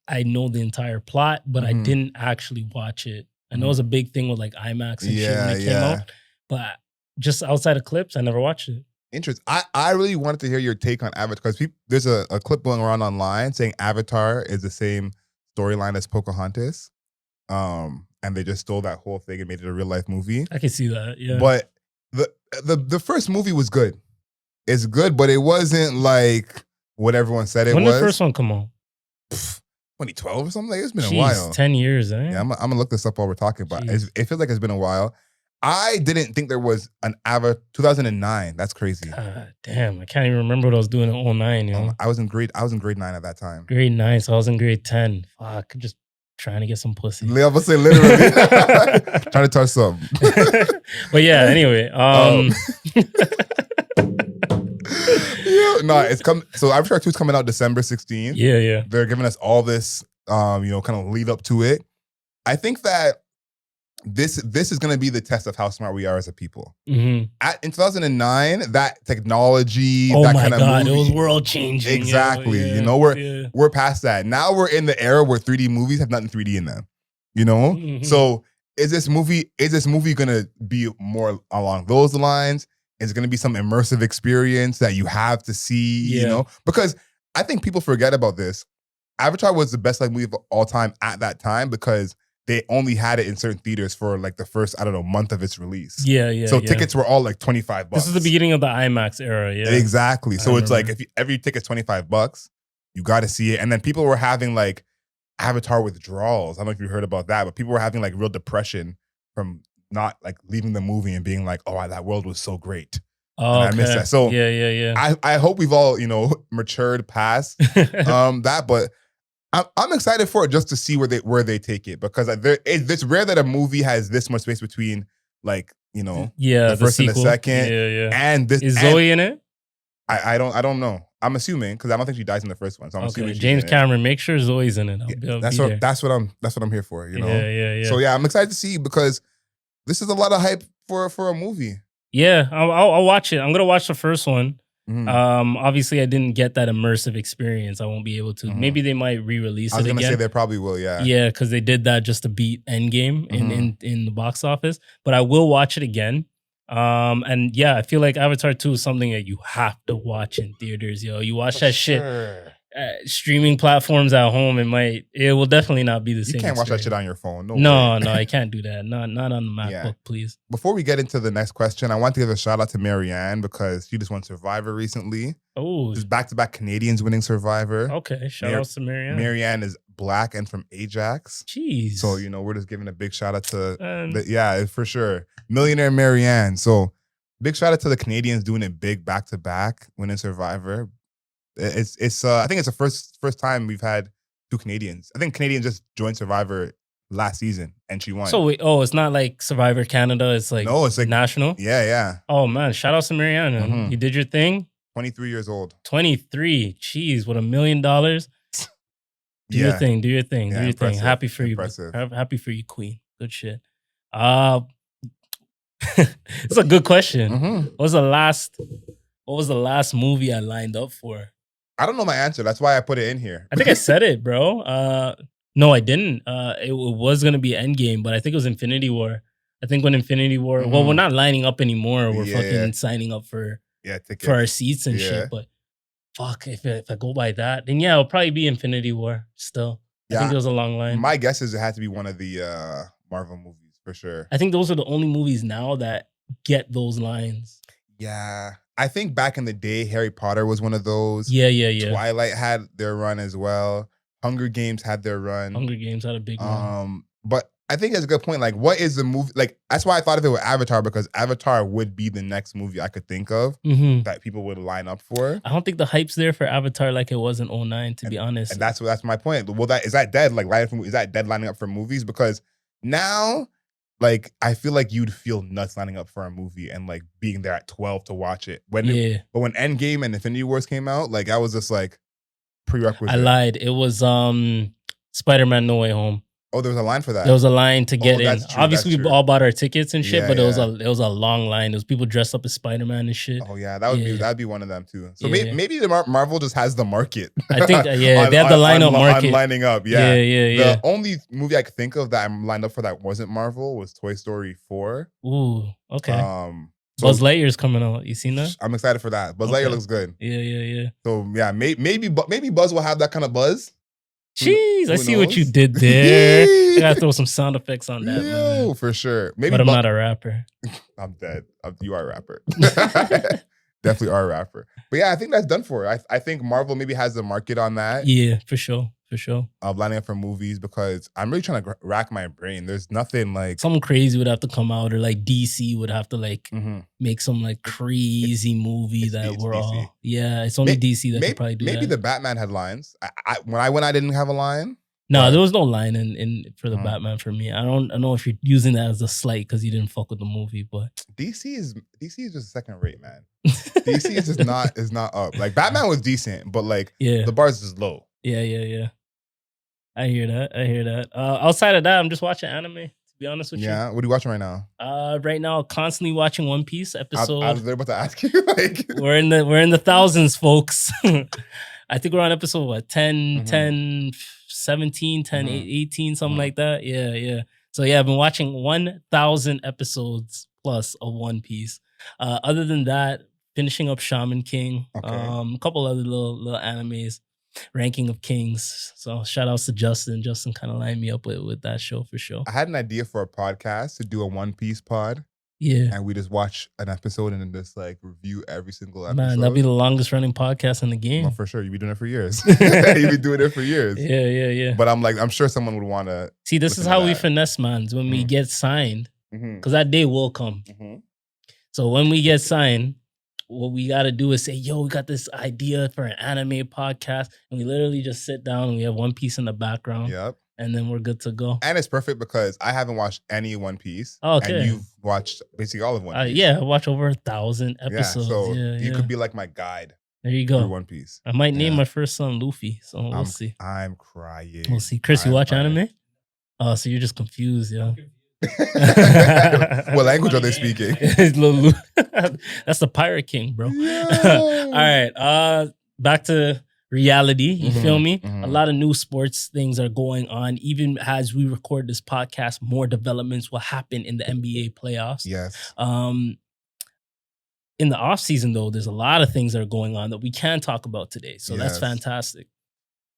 Speaker 2: I know the entire plot, but I didn't actually watch it. I know it was a big thing with like IMAX and shit when it came out, but just outside of clips, I never watched it.
Speaker 3: Interesting. I really wanted to hear your take on Avatar, because there's a clip going around online saying Avatar is the same storyline as Pocahontas, and they just stole that whole thing and made it a real life movie.
Speaker 2: I can see that, yeah.
Speaker 3: But the first movie was good. It's good, but it wasn't like what everyone said it was.
Speaker 2: When did the first one come on?
Speaker 3: 2012 or something. Like, it's been a while.
Speaker 2: 10 years, eh?
Speaker 3: Yeah, I'm gonna look this up while we're talking about it. It feels like it's been a while. I didn't think there was an Avatar 2009. That's crazy.
Speaker 2: Damn, I can't even remember what I was doing in 2009. You know?
Speaker 3: I was in grade 9 at that time.
Speaker 2: Grade 9, so I was in grade 10. Fuck, just trying to get some pussy.
Speaker 3: I was say literally trying to touch something.
Speaker 2: But yeah, anyway.
Speaker 3: It's come. So Avatar 2 is coming out December 16th.
Speaker 2: Yeah.
Speaker 3: They're giving us all this, kind of lead up to it. I think that this is going to be the test of how smart we are as a people. Mm-hmm. In 2009, that technology,
Speaker 2: oh
Speaker 3: that
Speaker 2: my
Speaker 3: kind of
Speaker 2: God,
Speaker 3: movie,
Speaker 2: it was world changing.
Speaker 3: Exactly. We're past that. Now we're in the era where 3D movies have nothing 3D in them. Mm-hmm. So is this movie going to be more along those lines? Is it going to be some immersive experience that you have to see? Because I think people forget about this. Avatar was the best movie of all time at that time because they only had it in certain theaters for like the first, month of its release. So tickets were all like $25.
Speaker 2: This is the beginning of the IMAX era, yeah.
Speaker 3: Exactly. So it's like if every ticket's $25, you got to see it. And then people were having like Avatar withdrawals. I don't know if you heard about that, but people were having like real depression from not like leaving the movie and being like, oh, that world was so great.
Speaker 2: Oh,
Speaker 3: and I missed that. So
Speaker 2: yeah.
Speaker 3: I hope we've all, matured past that, but I'm excited for it just to see where they take it, because it's rare that a movie has this much space between like the first and the second. And this
Speaker 2: is Zoe in it?
Speaker 3: I don't know. I'm assuming, because I don't think she dies in the first one. So I'm assuming
Speaker 2: James Cameron, make sure Zoe's in it.
Speaker 3: That's what I'm here for.
Speaker 2: Yeah.
Speaker 3: So yeah, I'm excited to see, because this is a lot of hype for a movie.
Speaker 2: Yeah, I'll watch it. I'm gonna watch the first one. Mm-hmm. Obviously, I didn't get that immersive experience. I won't be able to. Mm-hmm. Maybe they might re-release it again.
Speaker 3: I was gonna say they probably will. Yeah.
Speaker 2: Yeah, because they did that just to beat Endgame in the box office. But I will watch it again. And yeah, I feel like Avatar 2 is something that you have to watch in theaters, yo. You watch that shit streaming platforms at home, it will definitely not be the same.
Speaker 3: You can't watch that
Speaker 2: experience.
Speaker 3: shit on your phone.
Speaker 2: No, I can't do that. Not on the MacBook, please.
Speaker 3: Before we get into the next question, I want to give a shout out to Marianne because she just won Survivor recently.
Speaker 2: Oh,
Speaker 3: just back-to-back Canadians winning Survivor.
Speaker 2: Okay, shout out to Marianne.
Speaker 3: Marianne is Black and from Ajax.
Speaker 2: Jeez.
Speaker 3: So, you know, we're just giving a big shout out to, yeah, for sure. Millionaire Marianne. So, big shout out to the Canadians doing it big back-to-back, winning Survivor. It's I think it's the first time we've had two Canadians. I think Canadians just joined Survivor last season and she won.
Speaker 2: So wait, it's not like Survivor Canada. It's like national.
Speaker 3: Yeah.
Speaker 2: Oh man, shout out to Marianne. Mm-hmm. You did your thing.
Speaker 3: 23 years old.
Speaker 2: 23. Jeez, with $1 million. Do your thing. Do your thing. Happy for you. Happy for you, Queen. Good shit. It's a good question.
Speaker 3: Mm-hmm.
Speaker 2: What was the last movie I lined up for?
Speaker 3: I don't know my answer. That's why I put it in here.
Speaker 2: I think I said it, bro. No, I didn't. It was gonna be Endgame, but I think it was Infinity War. I think when Infinity War, well, we're not lining up anymore. We're fucking signing up for our seats and shit. But fuck, if I go by that, then it'll probably be Infinity War still. I think it was a long line.
Speaker 3: My guess is it had to be one of the Marvel movies for sure.
Speaker 2: I think those are the only movies now that get those lines.
Speaker 3: Yeah. I think back in the day, Harry Potter was one of those.
Speaker 2: Yeah.
Speaker 3: Twilight had their run as well. Hunger Games had their run.
Speaker 2: Hunger Games had a big run.
Speaker 3: But I think it's a good point. Like, what is the movie? Like, that's why I thought of it with Avatar, because Avatar would be the next movie I could think of that people would line up for.
Speaker 2: I don't think the hype's there for Avatar like it was in 2009, to be honest.
Speaker 3: And that's my point. Well, is that dead? Like, is that dead lining up for movies? Because now, like, I feel like you'd feel nuts lining up for a movie and like being there at 12 to watch it. But when Endgame and Infinity Wars came out, like, I was just like prerequisite.
Speaker 2: I lied. It was Spider-Man No Way Home.
Speaker 3: Oh, there was a line for that.
Speaker 2: There was a line to get in.
Speaker 3: True,
Speaker 2: obviously, we all bought our tickets and shit, but it was a long line. There was people dressed up as Spider-Man and shit.
Speaker 3: Oh yeah, that'd be one of them too. So maybe the Marvel just has the market.
Speaker 2: I think they have the lineup market.
Speaker 3: Lining up,
Speaker 2: yeah.
Speaker 3: The only movie I could think of that I'm lined up for that wasn't Marvel was Toy Story 4.
Speaker 2: Ooh, okay. Buzz Lightyear's coming out. You seen that?
Speaker 3: I'm excited for that. Buzz Lightyear looks good.
Speaker 2: Yeah.
Speaker 3: So yeah, maybe Buzz will have that kind of buzz.
Speaker 2: Jeez, I see what you did there. I gotta throw some sound effects on that, man.
Speaker 3: For sure.
Speaker 2: But I'm not a rapper.
Speaker 3: I'm dead. You are a rapper. Definitely are a rapper. But yeah, I think that's done for it. I think Marvel maybe has the market on that.
Speaker 2: Yeah, for sure.
Speaker 3: Lining up for movies, because I'm really trying to rack my brain. There's nothing like
Speaker 2: something crazy would have to come out, or like DC would have to like make some like crazy movie that we're DC. All. Yeah, it's only DC that could probably do that.
Speaker 3: Maybe the Batman headlines. When I went, I didn't have a line.
Speaker 2: No, there was no line in for the Batman for me. I don't know if you're using that as a slight because you didn't fuck with the movie, but
Speaker 3: DC is just second rate, man. DC is just not up. Like, Batman was decent, but like the bar is just low.
Speaker 2: Yeah. I hear that. Outside of that, I'm just watching anime, to be honest with you.
Speaker 3: Yeah, what are you watching right now?
Speaker 2: Right now, constantly watching One Piece episode.
Speaker 3: I was there about to ask you. Like,
Speaker 2: we're in the thousands, folks. I think we're on episode 10, 17, 10, 18, something like that. Yeah. So yeah, I've been watching 1,000 episodes plus of One Piece. Other than that, finishing up Shaman King.
Speaker 3: Okay.
Speaker 2: A couple other little animes. Ranking of Kings. So shout outs to Justin. Justin kind of lined me up with that show for sure.
Speaker 3: I had an idea for a podcast to do a One Piece pod.
Speaker 2: Yeah.
Speaker 3: And we just watch an episode and then just like review every single episode.
Speaker 2: Man, that'd be the longest running podcast in the game.
Speaker 3: Well, for sure. You'd be doing it for years. You'd be doing it for years.
Speaker 2: Yeah.
Speaker 3: But I'm sure someone would want to.
Speaker 2: See, this is how we finesse mans when we get signed. Because that day will come. So when we get signed, what we got to do is say, yo, we got this idea for an anime podcast. And we literally just sit down and we have One Piece in the background.
Speaker 3: Yep.
Speaker 2: And then we're good to go.
Speaker 3: And it's perfect because I haven't watched any One Piece.
Speaker 2: Oh, okay.
Speaker 3: And you've watched basically all of One Piece.
Speaker 2: Yeah, I watched over 1,000 episodes.
Speaker 3: So you could be like my guide.
Speaker 2: There you go.
Speaker 3: Through One Piece.
Speaker 2: I might name my first son Luffy. So we'll see.
Speaker 3: I'm crying.
Speaker 2: We'll see. Chris, you watch anime? Oh, so you're just confused, yo.
Speaker 3: What language are they speaking?
Speaker 2: That's the Pirate King, bro. All right. Back to reality. You feel me? A lot of new sports things are going on. Even as we record this podcast, more developments will happen in the NBA playoffs.
Speaker 3: Yes.
Speaker 2: in the offseason, though, there's a lot of things that are going on that we can talk about today. So that's
Speaker 3: Yes.
Speaker 2: fantastic.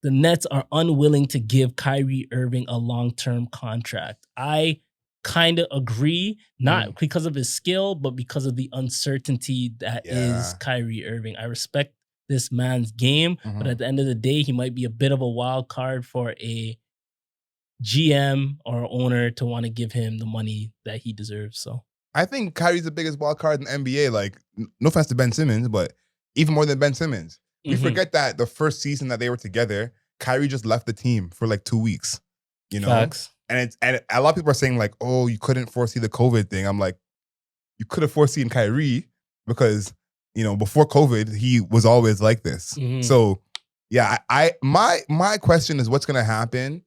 Speaker 2: The Nets are unwilling to give Kyrie Irving a long-term contract. I kind of agree, not because of his skill, but because of the uncertainty that is Kyrie Irving. I respect this man's game, but at the end of the day, he might be a bit of a wild card for a GM or owner to want to give him the money that he deserves. So
Speaker 3: I think Kyrie's the biggest wild card in the NBA. Like, no offense to Ben Simmons, but even more than Ben Simmons. We forget that the first season that they were together, Kyrie just left the team for like 2 weeks. You know?
Speaker 2: Facts.
Speaker 3: And a lot of people are saying like, oh, you couldn't foresee the COVID thing. I'm like, you could have foreseen Kyrie because, you know, before COVID, he was always like this. So yeah, my question is what's gonna happen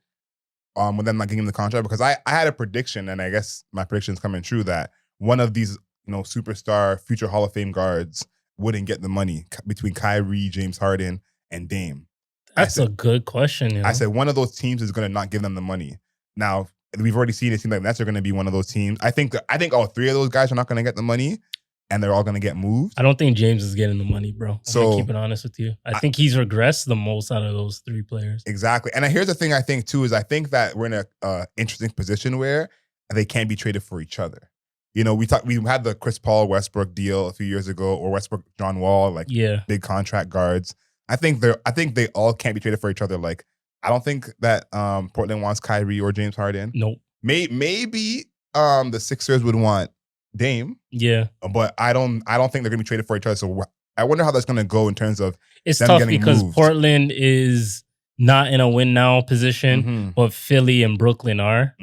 Speaker 3: with them not getting him the contract, because I had a prediction, and I guess my prediction is coming true, that one of these, you know, superstar future Hall of Fame guards wouldn't get the money between Kyrie, James Harden, and Dame.
Speaker 2: That's a good question. You know?
Speaker 3: I said one of those teams is going to not give them the money. Now, we've already seen it seem like Nets are going to be one of those teams. I think all three of those guys are not going to get the money, and they're all going to get moved.
Speaker 2: I don't think James is getting the money, bro.
Speaker 3: So,
Speaker 2: I'm keep it honest with you. I think he's regressed the most out of those three players.
Speaker 3: Exactly. And here's the thing I think, too, is I think that we're in a interesting position where they can't be traded for each other. You know, we had the Chris Paul Westbrook deal a few years ago, or Westbrook John Wall, like big contract guards. I think they all can't be traded for each other. Like, I don't think that Portland wants Kyrie or James Harden.
Speaker 2: Nope.
Speaker 3: Maybe the Sixers would want Dame.
Speaker 2: Yeah.
Speaker 3: But I don't think they're gonna be traded for each other. So I wonder how that's gonna go in terms of
Speaker 2: it's
Speaker 3: them
Speaker 2: tough
Speaker 3: getting
Speaker 2: because
Speaker 3: moved.
Speaker 2: Portland is not in a win now position, but Philly and Brooklyn are.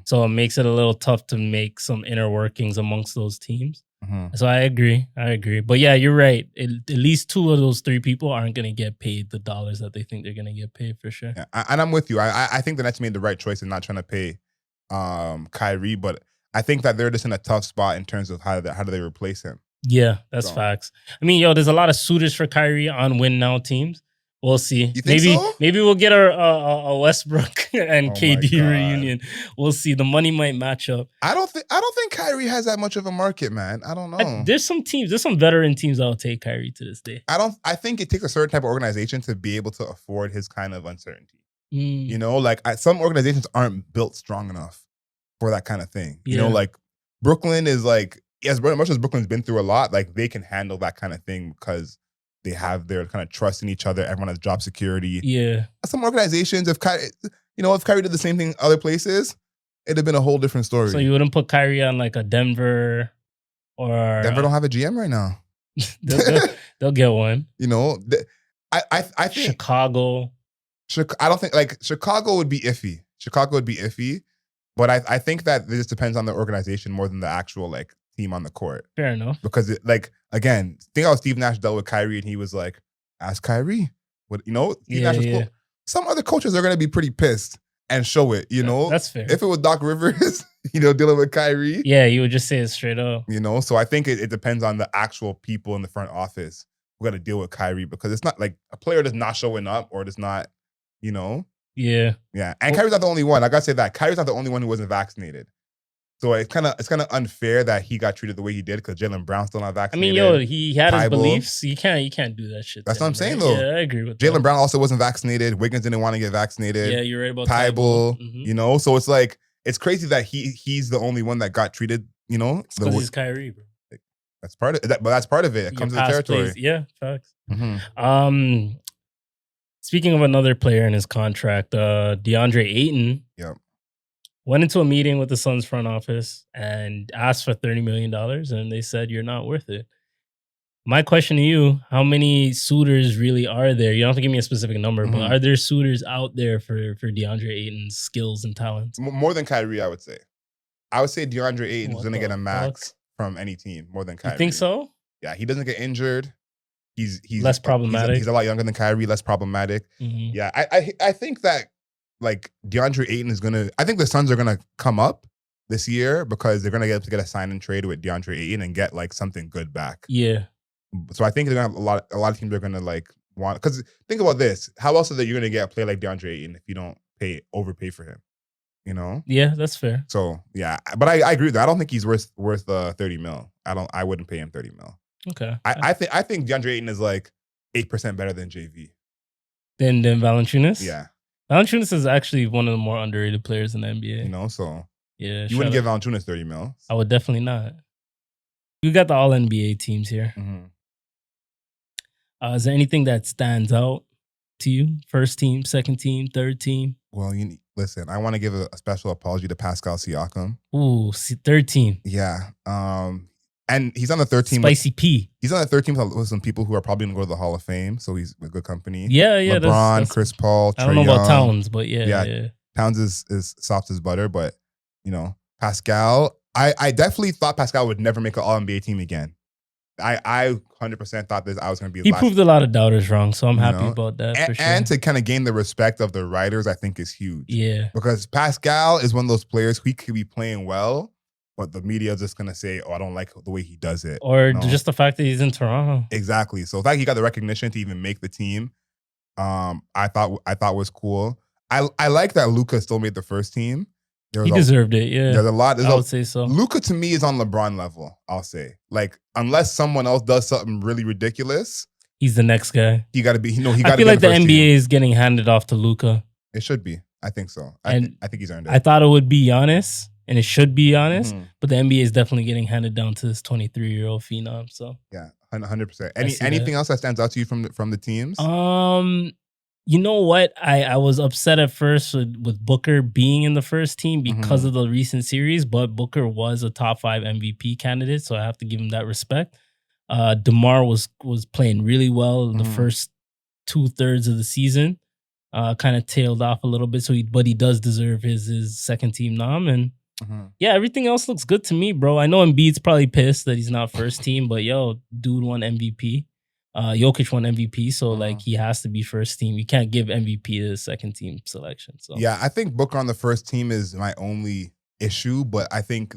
Speaker 2: So it makes it a little tough to make some inner workings amongst those teams. So I agree. But yeah, you're right. At least two of those three people aren't going to get paid the dollars that they think they're going to get paid for sure.
Speaker 3: Yeah, and I'm with you. I think the Nets made the right choice in not trying to pay Kyrie, but I think that they're just in a tough spot in terms of how do they replace him.
Speaker 2: Yeah, that's facts. I mean, there's a lot of suitors for Kyrie on win now teams. We'll see.
Speaker 3: You think so?
Speaker 2: Maybe we'll get a Westbrook and KD reunion. We'll see. The money might match up.
Speaker 3: I don't think Kyrie has that much of a market, man. I don't know.
Speaker 2: There's some veteran teams that'll take Kyrie to this day.
Speaker 3: I think it takes a certain type of organization to be able to afford his kind of uncertainty. You know, like some organizations aren't built strong enough for that kind of thing. You know, like Brooklyn is like, as much as Brooklyn's been through a lot, like they can handle that kind of thing because they have their kind of trust in each other. Everyone has job security.
Speaker 2: Yeah.
Speaker 3: Some organizations, if Kyrie did the same thing other places, it'd have been a whole different story.
Speaker 2: So you wouldn't put Kyrie on like a Denver or...
Speaker 3: Denver don't have a GM right now.
Speaker 2: they'll get one.
Speaker 3: You know, I think...
Speaker 2: Chicago.
Speaker 3: I don't think, like, Chicago would be iffy. But I think that this depends on the organization more than the actual, like, team on the court.
Speaker 2: Fair enough.
Speaker 3: Because again, think how Steve Nash dealt with Kyrie, and he was like, "Ask Kyrie." What Steve Nash was cool. Some other coaches are gonna be pretty pissed and show it. You know,
Speaker 2: that's fair.
Speaker 3: If it was Doc Rivers, dealing with Kyrie,
Speaker 2: you would just say it straight up.
Speaker 3: So I think it depends on the actual people in the front office who got to deal with Kyrie, because it's not like a player that's not showing up or does not, Yeah. And Kyrie's not the only one. I gotta say that Kyrie's not the only one who wasn't vaccinated. So it's kind of unfair that he got treated the way he did, because Jaylen Brown's still not vaccinated.
Speaker 2: I mean, he had his beliefs. You can't do that shit.
Speaker 3: That's what I'm saying, though.
Speaker 2: Yeah, I agree with
Speaker 3: Jaylen Brown also wasn't vaccinated. Wiggins didn't want to get vaccinated.
Speaker 2: Yeah, you're right about
Speaker 3: Tybal. So it's like, it's crazy that he's the only one that got treated.
Speaker 2: Because he's Kyrie, bro.
Speaker 3: That's part of it. But that's part of it. It comes with the territory.
Speaker 2: Yeah, facts. Speaking of another player in his contract, DeAndre Ayton.
Speaker 3: Yep.
Speaker 2: Went into a meeting with the Suns front office and asked for $30 million, and they said, you're not worth it. My question to you, how many suitors really are there? You don't have to give me a specific number, but are there suitors out there for DeAndre Ayton's skills and talents?
Speaker 3: More than Kyrie, I would say. I would say DeAndre Ayton is going to get a max from any team, more than Kyrie.
Speaker 2: You think so?
Speaker 3: Yeah, he doesn't get injured. He's
Speaker 2: less problematic.
Speaker 3: He's a lot younger than Kyrie, less problematic. Yeah, I think that, like, DeAndre Ayton I think the Suns are gonna come up this year because they're gonna get a sign and trade with DeAndre Ayton and get like something good back.
Speaker 2: Yeah.
Speaker 3: So I think they're gonna have a lot of teams are gonna like want, because think about this: how else are you gonna get a player like DeAndre Ayton if you don't overpay for him?
Speaker 2: Yeah, that's fair.
Speaker 3: So yeah, but I agree with that. I don't think he's worth 30 mil. I wouldn't pay him 30 mil.
Speaker 2: Okay.
Speaker 3: I think DeAndre Ayton is like 8% better than JV.
Speaker 2: Then Valanciunas?
Speaker 3: Yeah.
Speaker 2: Valanciunas is actually one of the more underrated players in the NBA.
Speaker 3: You know, so
Speaker 2: yeah,
Speaker 3: you wouldn't give Valanciunas 30 mil.
Speaker 2: I would definitely not. We got the all NBA teams here. Is there anything that stands out to you? First team, second team, third team?
Speaker 3: Well, listen, I want to give a special apology to Pascal Siakam.
Speaker 2: Ooh, third team.
Speaker 3: Yeah. And he's on the third team.
Speaker 2: Spicy P.
Speaker 3: He's on the third team with some people who are probably going to go to the Hall of Fame. So he's with good company.
Speaker 2: Yeah.
Speaker 3: LeBron,
Speaker 2: that's
Speaker 3: Chris Paul, Trae
Speaker 2: I don't know
Speaker 3: Young.
Speaker 2: about Towns, but yeah.
Speaker 3: Towns is soft as butter, but Pascal, I definitely thought Pascal would never make an All-NBA team again. I 100% thought I was going to be his
Speaker 2: He
Speaker 3: last.
Speaker 2: proved a lot of doubters wrong, so I'm happy about that for sure.
Speaker 3: And to kind of gain the respect of the writers, I think is huge.
Speaker 2: Yeah.
Speaker 3: Because Pascal is one of those players who he could be playing well, but the media is just going to say, oh, I don't like the way he does it.
Speaker 2: Or just the fact that he's in Toronto.
Speaker 3: Exactly. So the fact he got the recognition to even make the team, I thought was cool. I like that Luka still made the first team.
Speaker 2: He deserved it, yeah.
Speaker 3: There's a lot.
Speaker 2: I would say so.
Speaker 3: Luka to me is on LeBron level, I'll say. Like, unless someone else does something really ridiculous,
Speaker 2: he's the next guy.
Speaker 3: He got to be, he got to be.
Speaker 2: I feel like the NBA is getting handed off to Luka.
Speaker 3: It should be. I think so. I think he's earned it.
Speaker 2: I thought it would be Giannis, and it should be Giannis, but the NBA is definitely getting handed down to this 23-year-old phenom. So
Speaker 3: yeah, 100%. Anything else that stands out to you from the teams?
Speaker 2: You know what? I was upset at first with Booker being in the first team because of the recent series, but Booker was a top 5 MVP candidate, so I have to give him that respect. DeMar was playing really well the first 2/3 of the season. Kind of tailed off a little bit, but he does deserve his second team nom. And yeah, everything else looks good to me, bro. I know Embiid's probably pissed that he's not first team, but dude won MVP. Jokic won MVP, so like he has to be first team. You can't give MVP to the second team selection. So
Speaker 3: yeah, I think Booker on the first team is my only issue, but I think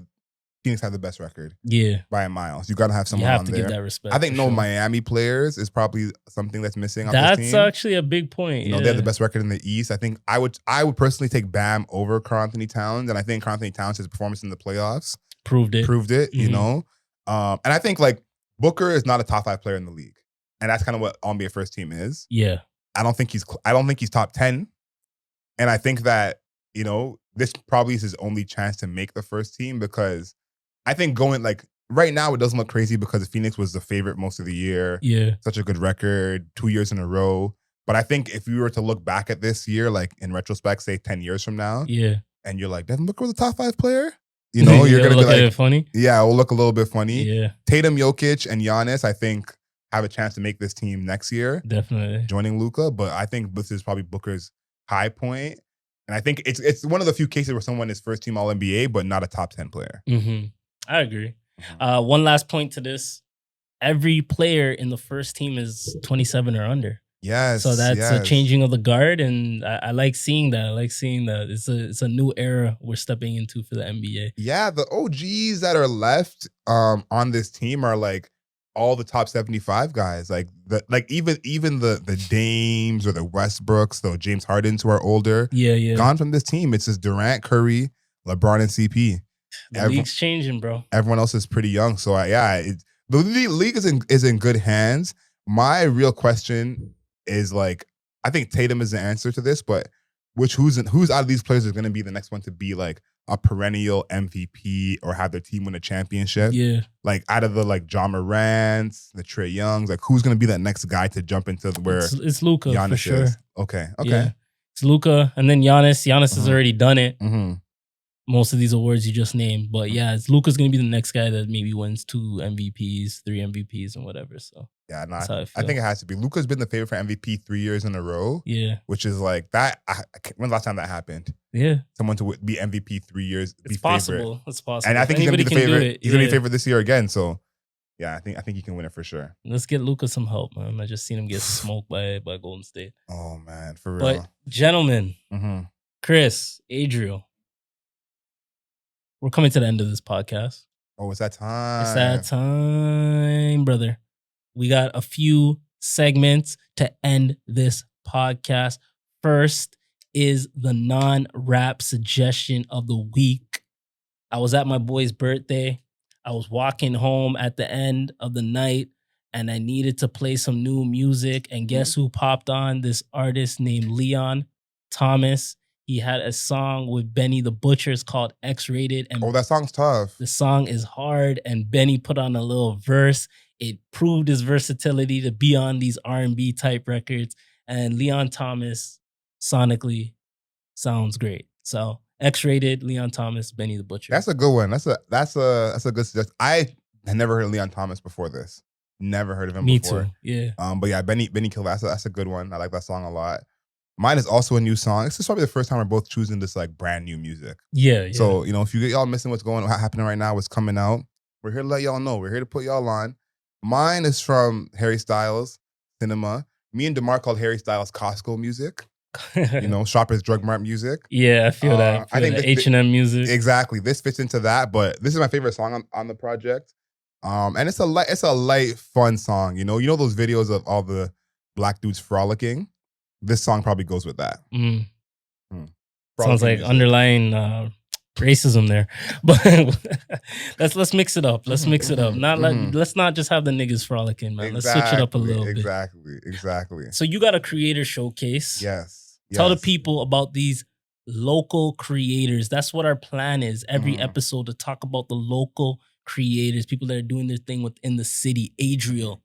Speaker 3: Phoenix had the best record. Yeah, by a mile. So you got to have someone on there. You have to give that respect. I think Miami players is probably something that's missing on this team. That's
Speaker 2: actually a big point.
Speaker 3: They have the best record in the East. I think I would personally take Bam over Karl-Anthony Towns, and I think Karl-Anthony Towns' his performance in the playoffs proved it. You know, and I think like Booker is not a top 5 player in the league. And that's kind of what NBA first team is. Yeah. I don't think he's top 10. And I think that, this probably is his only chance to make the first team, because I think going like right now it doesn't look crazy because Phoenix was the favorite most of the year. Yeah. Such a good record, 2 years in a row. But I think if we were to look back at this year, like in retrospect, say 10 years from now, and you're like, Devin Booker was a top 5 player? You're going to be like, funny. Yeah, it will look a little bit funny. Yeah. Tatum, Jokic, and Giannis, I think, have a chance to make this team next year. Definitely. Joining Luka. But I think this is probably Booker's high point. And I think it's one of the few cases where someone is first team All-NBA, but not a top 10 player.
Speaker 2: I agree. One last point to this. Every player in the first team is 27 or under. Yes. So that's a changing of the guard, and I like seeing that. It's a new era we're stepping into for the NBA.
Speaker 3: Yeah, the OGs that are left on this team are like all the top 75 guys, even the Dames or the Westbrooks, the James Hardens who are older, gone from this team. It's just Durant, Curry, LeBron, and CP.
Speaker 2: The league's changing, bro.
Speaker 3: Everyone else is pretty young, so the league is in good hands. My real question is like, I think Tatum is the answer to this, but who's out of these players is going to be the next one to be like a perennial MVP or have their team win a championship? Yeah. Like out of the like Ja Morants, the Trae Youngs, like who's going to be that next guy to jump into where
Speaker 2: it's Luka Giannis for sure.
Speaker 3: Is? Okay.
Speaker 2: Yeah. It's Luka, and then Giannis. Giannis has already done it. Most of these awards you just named, but yeah, Luka's going to be the next guy that maybe wins 2 MVPs, 3 MVPs, and whatever. So
Speaker 3: yeah, I think it has to be. Luka's been the favorite for MVP 3 years in a row. Yeah, which is like that. When's the last time that happened? Yeah, someone to be MVP 3 years.
Speaker 2: It's possible. It's possible.
Speaker 3: And I think he's going to be the favorite. He's going to be favorite this year again. So yeah, I think he can win it for sure.
Speaker 2: Let's get Luka some help, man. I just seen him get smoked by Golden State.
Speaker 3: Oh man, for real.
Speaker 2: But gentlemen, Chris, Adriel. We're coming to the end of this podcast.
Speaker 3: Oh, it's that time.
Speaker 2: It's that time, brother. We got a few segments to end this podcast. First is the non-rap suggestion of the week. I was at my boy's birthday. I was walking home at the end of the night. and I needed to play some new music. And guess who popped on? This artist named Leon Thomas. He had a song with Benny the Butcher. It's called X-Rated. And
Speaker 3: that song's tough.
Speaker 2: the song is hard, and Benny put on a little verse. It proved his versatility to be on these R&B type records. And Leon Thomas sonically sounds great. So X-Rated, Leon Thomas, Benny the Butcher.
Speaker 3: That's a good one. That's a good suggestion. I had never heard of Leon Thomas before this. Never heard of him before.
Speaker 2: Me too. Yeah.
Speaker 3: But yeah, Benny killed. That's a good one. I like that song a lot. Mine is also a new song. This is probably the first time we're both choosing this like brand new music.
Speaker 2: Yeah.
Speaker 3: So, if you get y'all missing what's happening right now, what's coming out, we're here to let y'all know. We're here to put y'all on. Mine is from Harry Styles, Cinema. Me and DeMar called Harry Styles Costco music. Shoppers Drug Mart music.
Speaker 2: Yeah, I feel that. I think H&M music.
Speaker 3: Exactly. This fits into that, but this is my favorite song on the project. And it's a light, fun song. You know those videos of all the black dudes frolicking? This song probably goes with that.
Speaker 2: Sounds like music. Underlying racism there. But let's mix it up. Let's mix it up. Let's not just have the niggas frolicking, man. Let's switch it up a little bit.
Speaker 3: Exactly.
Speaker 2: So you got a creator showcase.
Speaker 3: Yes.
Speaker 2: Tell the people about these local creators. That's what our plan is. Every episode to talk about the local creators, people that are doing their thing within the city. Adriel,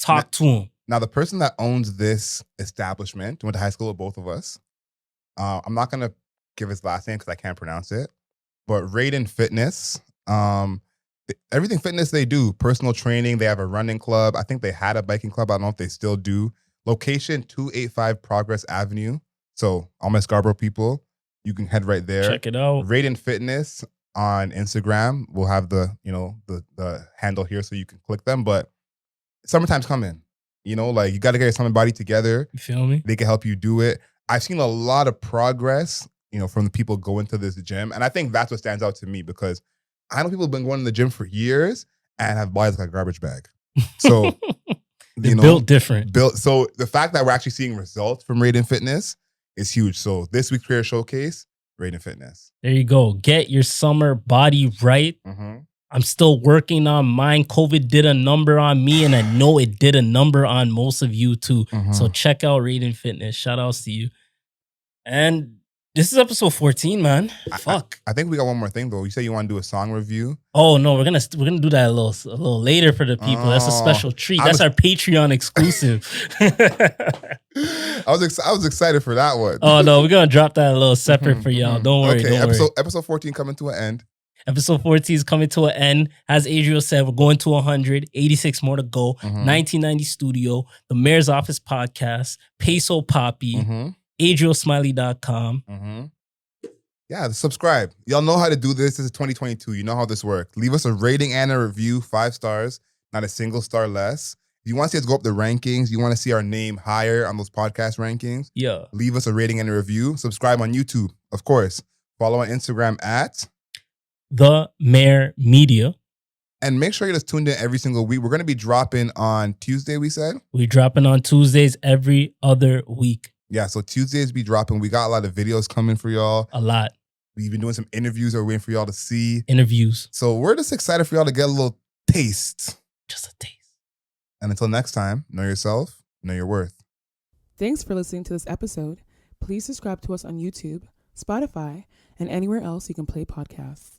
Speaker 2: talk to him.
Speaker 3: Now, the person that owns this establishment, went to high school with both of us. I'm not going to give his last name because I can't pronounce it. But Raeden Fitness, everything fitness they do, personal training. They have a running club. I think they had a biking club. I don't know if they still do. Location 285 Progress Avenue. So all my Scarborough people, you can head right there.
Speaker 2: Check it out.
Speaker 3: Raeden Fitness on Instagram. We'll have the handle here so you can click them. But summertime's coming. You got to get your summer body together.
Speaker 2: You feel me?
Speaker 3: They can help you do it. I've seen a lot of progress, from the people going to this gym. And I think that's what stands out to me because I know people have been going to the gym for years and have bodies like a garbage bag. So,
Speaker 2: built different.
Speaker 3: So the fact that we're actually seeing results from Raeden Fitness is huge. So this week's Creator Showcase, Raeden Fitness.
Speaker 2: There you go. Get your summer body right. I'm still working on mine. COVID did a number on me, and I know it did a number on most of you too. So check out Raeden Fitness. Shout outs to you. And this is episode 14, man. Fuck.
Speaker 3: I think we got one more thing though. You said you want to do a song review.
Speaker 2: Oh no, we're gonna do that a little later for the people. That's a special treat. That's our Patreon exclusive.
Speaker 3: I was excited for that one.
Speaker 2: Oh no, we're gonna drop that a little separate for y'all. Don't worry.
Speaker 3: Okay,
Speaker 2: don't worry.
Speaker 3: Episode 14 coming to an end.
Speaker 2: Episode 14 is coming to an end. As Adriel said, we're going to 100, 86 more to go. 1990 Studio, the Mayor's Office Podcast, Peso Poppy, AdrielSmiley.com.
Speaker 3: Yeah, subscribe. Y'all know how to do this. This is 2022. You know how this works. Leave us a rating and a review, 5 stars, not a single star less. If you want to see us go up the rankings, you want to see our name higher on those podcast rankings, leave us a rating and a review. Subscribe on YouTube, of course. Follow on Instagram at
Speaker 2: The Mayor Media.
Speaker 3: And make sure you're just tuned in every single week. We're going to be dropping on Tuesday, we said?
Speaker 2: We're dropping on Tuesdays every other week.
Speaker 3: Yeah, so Tuesdays be dropping. We got a lot of videos coming for y'all.
Speaker 2: A lot.
Speaker 3: We've been doing some interviews that we're waiting for y'all to see.
Speaker 2: Interviews.
Speaker 3: So we're just excited for y'all to get a little taste.
Speaker 2: Just a taste.
Speaker 3: And until next time, know yourself, know your worth.
Speaker 1: Thanks for listening to this episode. Please subscribe to us on YouTube, Spotify, and anywhere else you can play podcasts.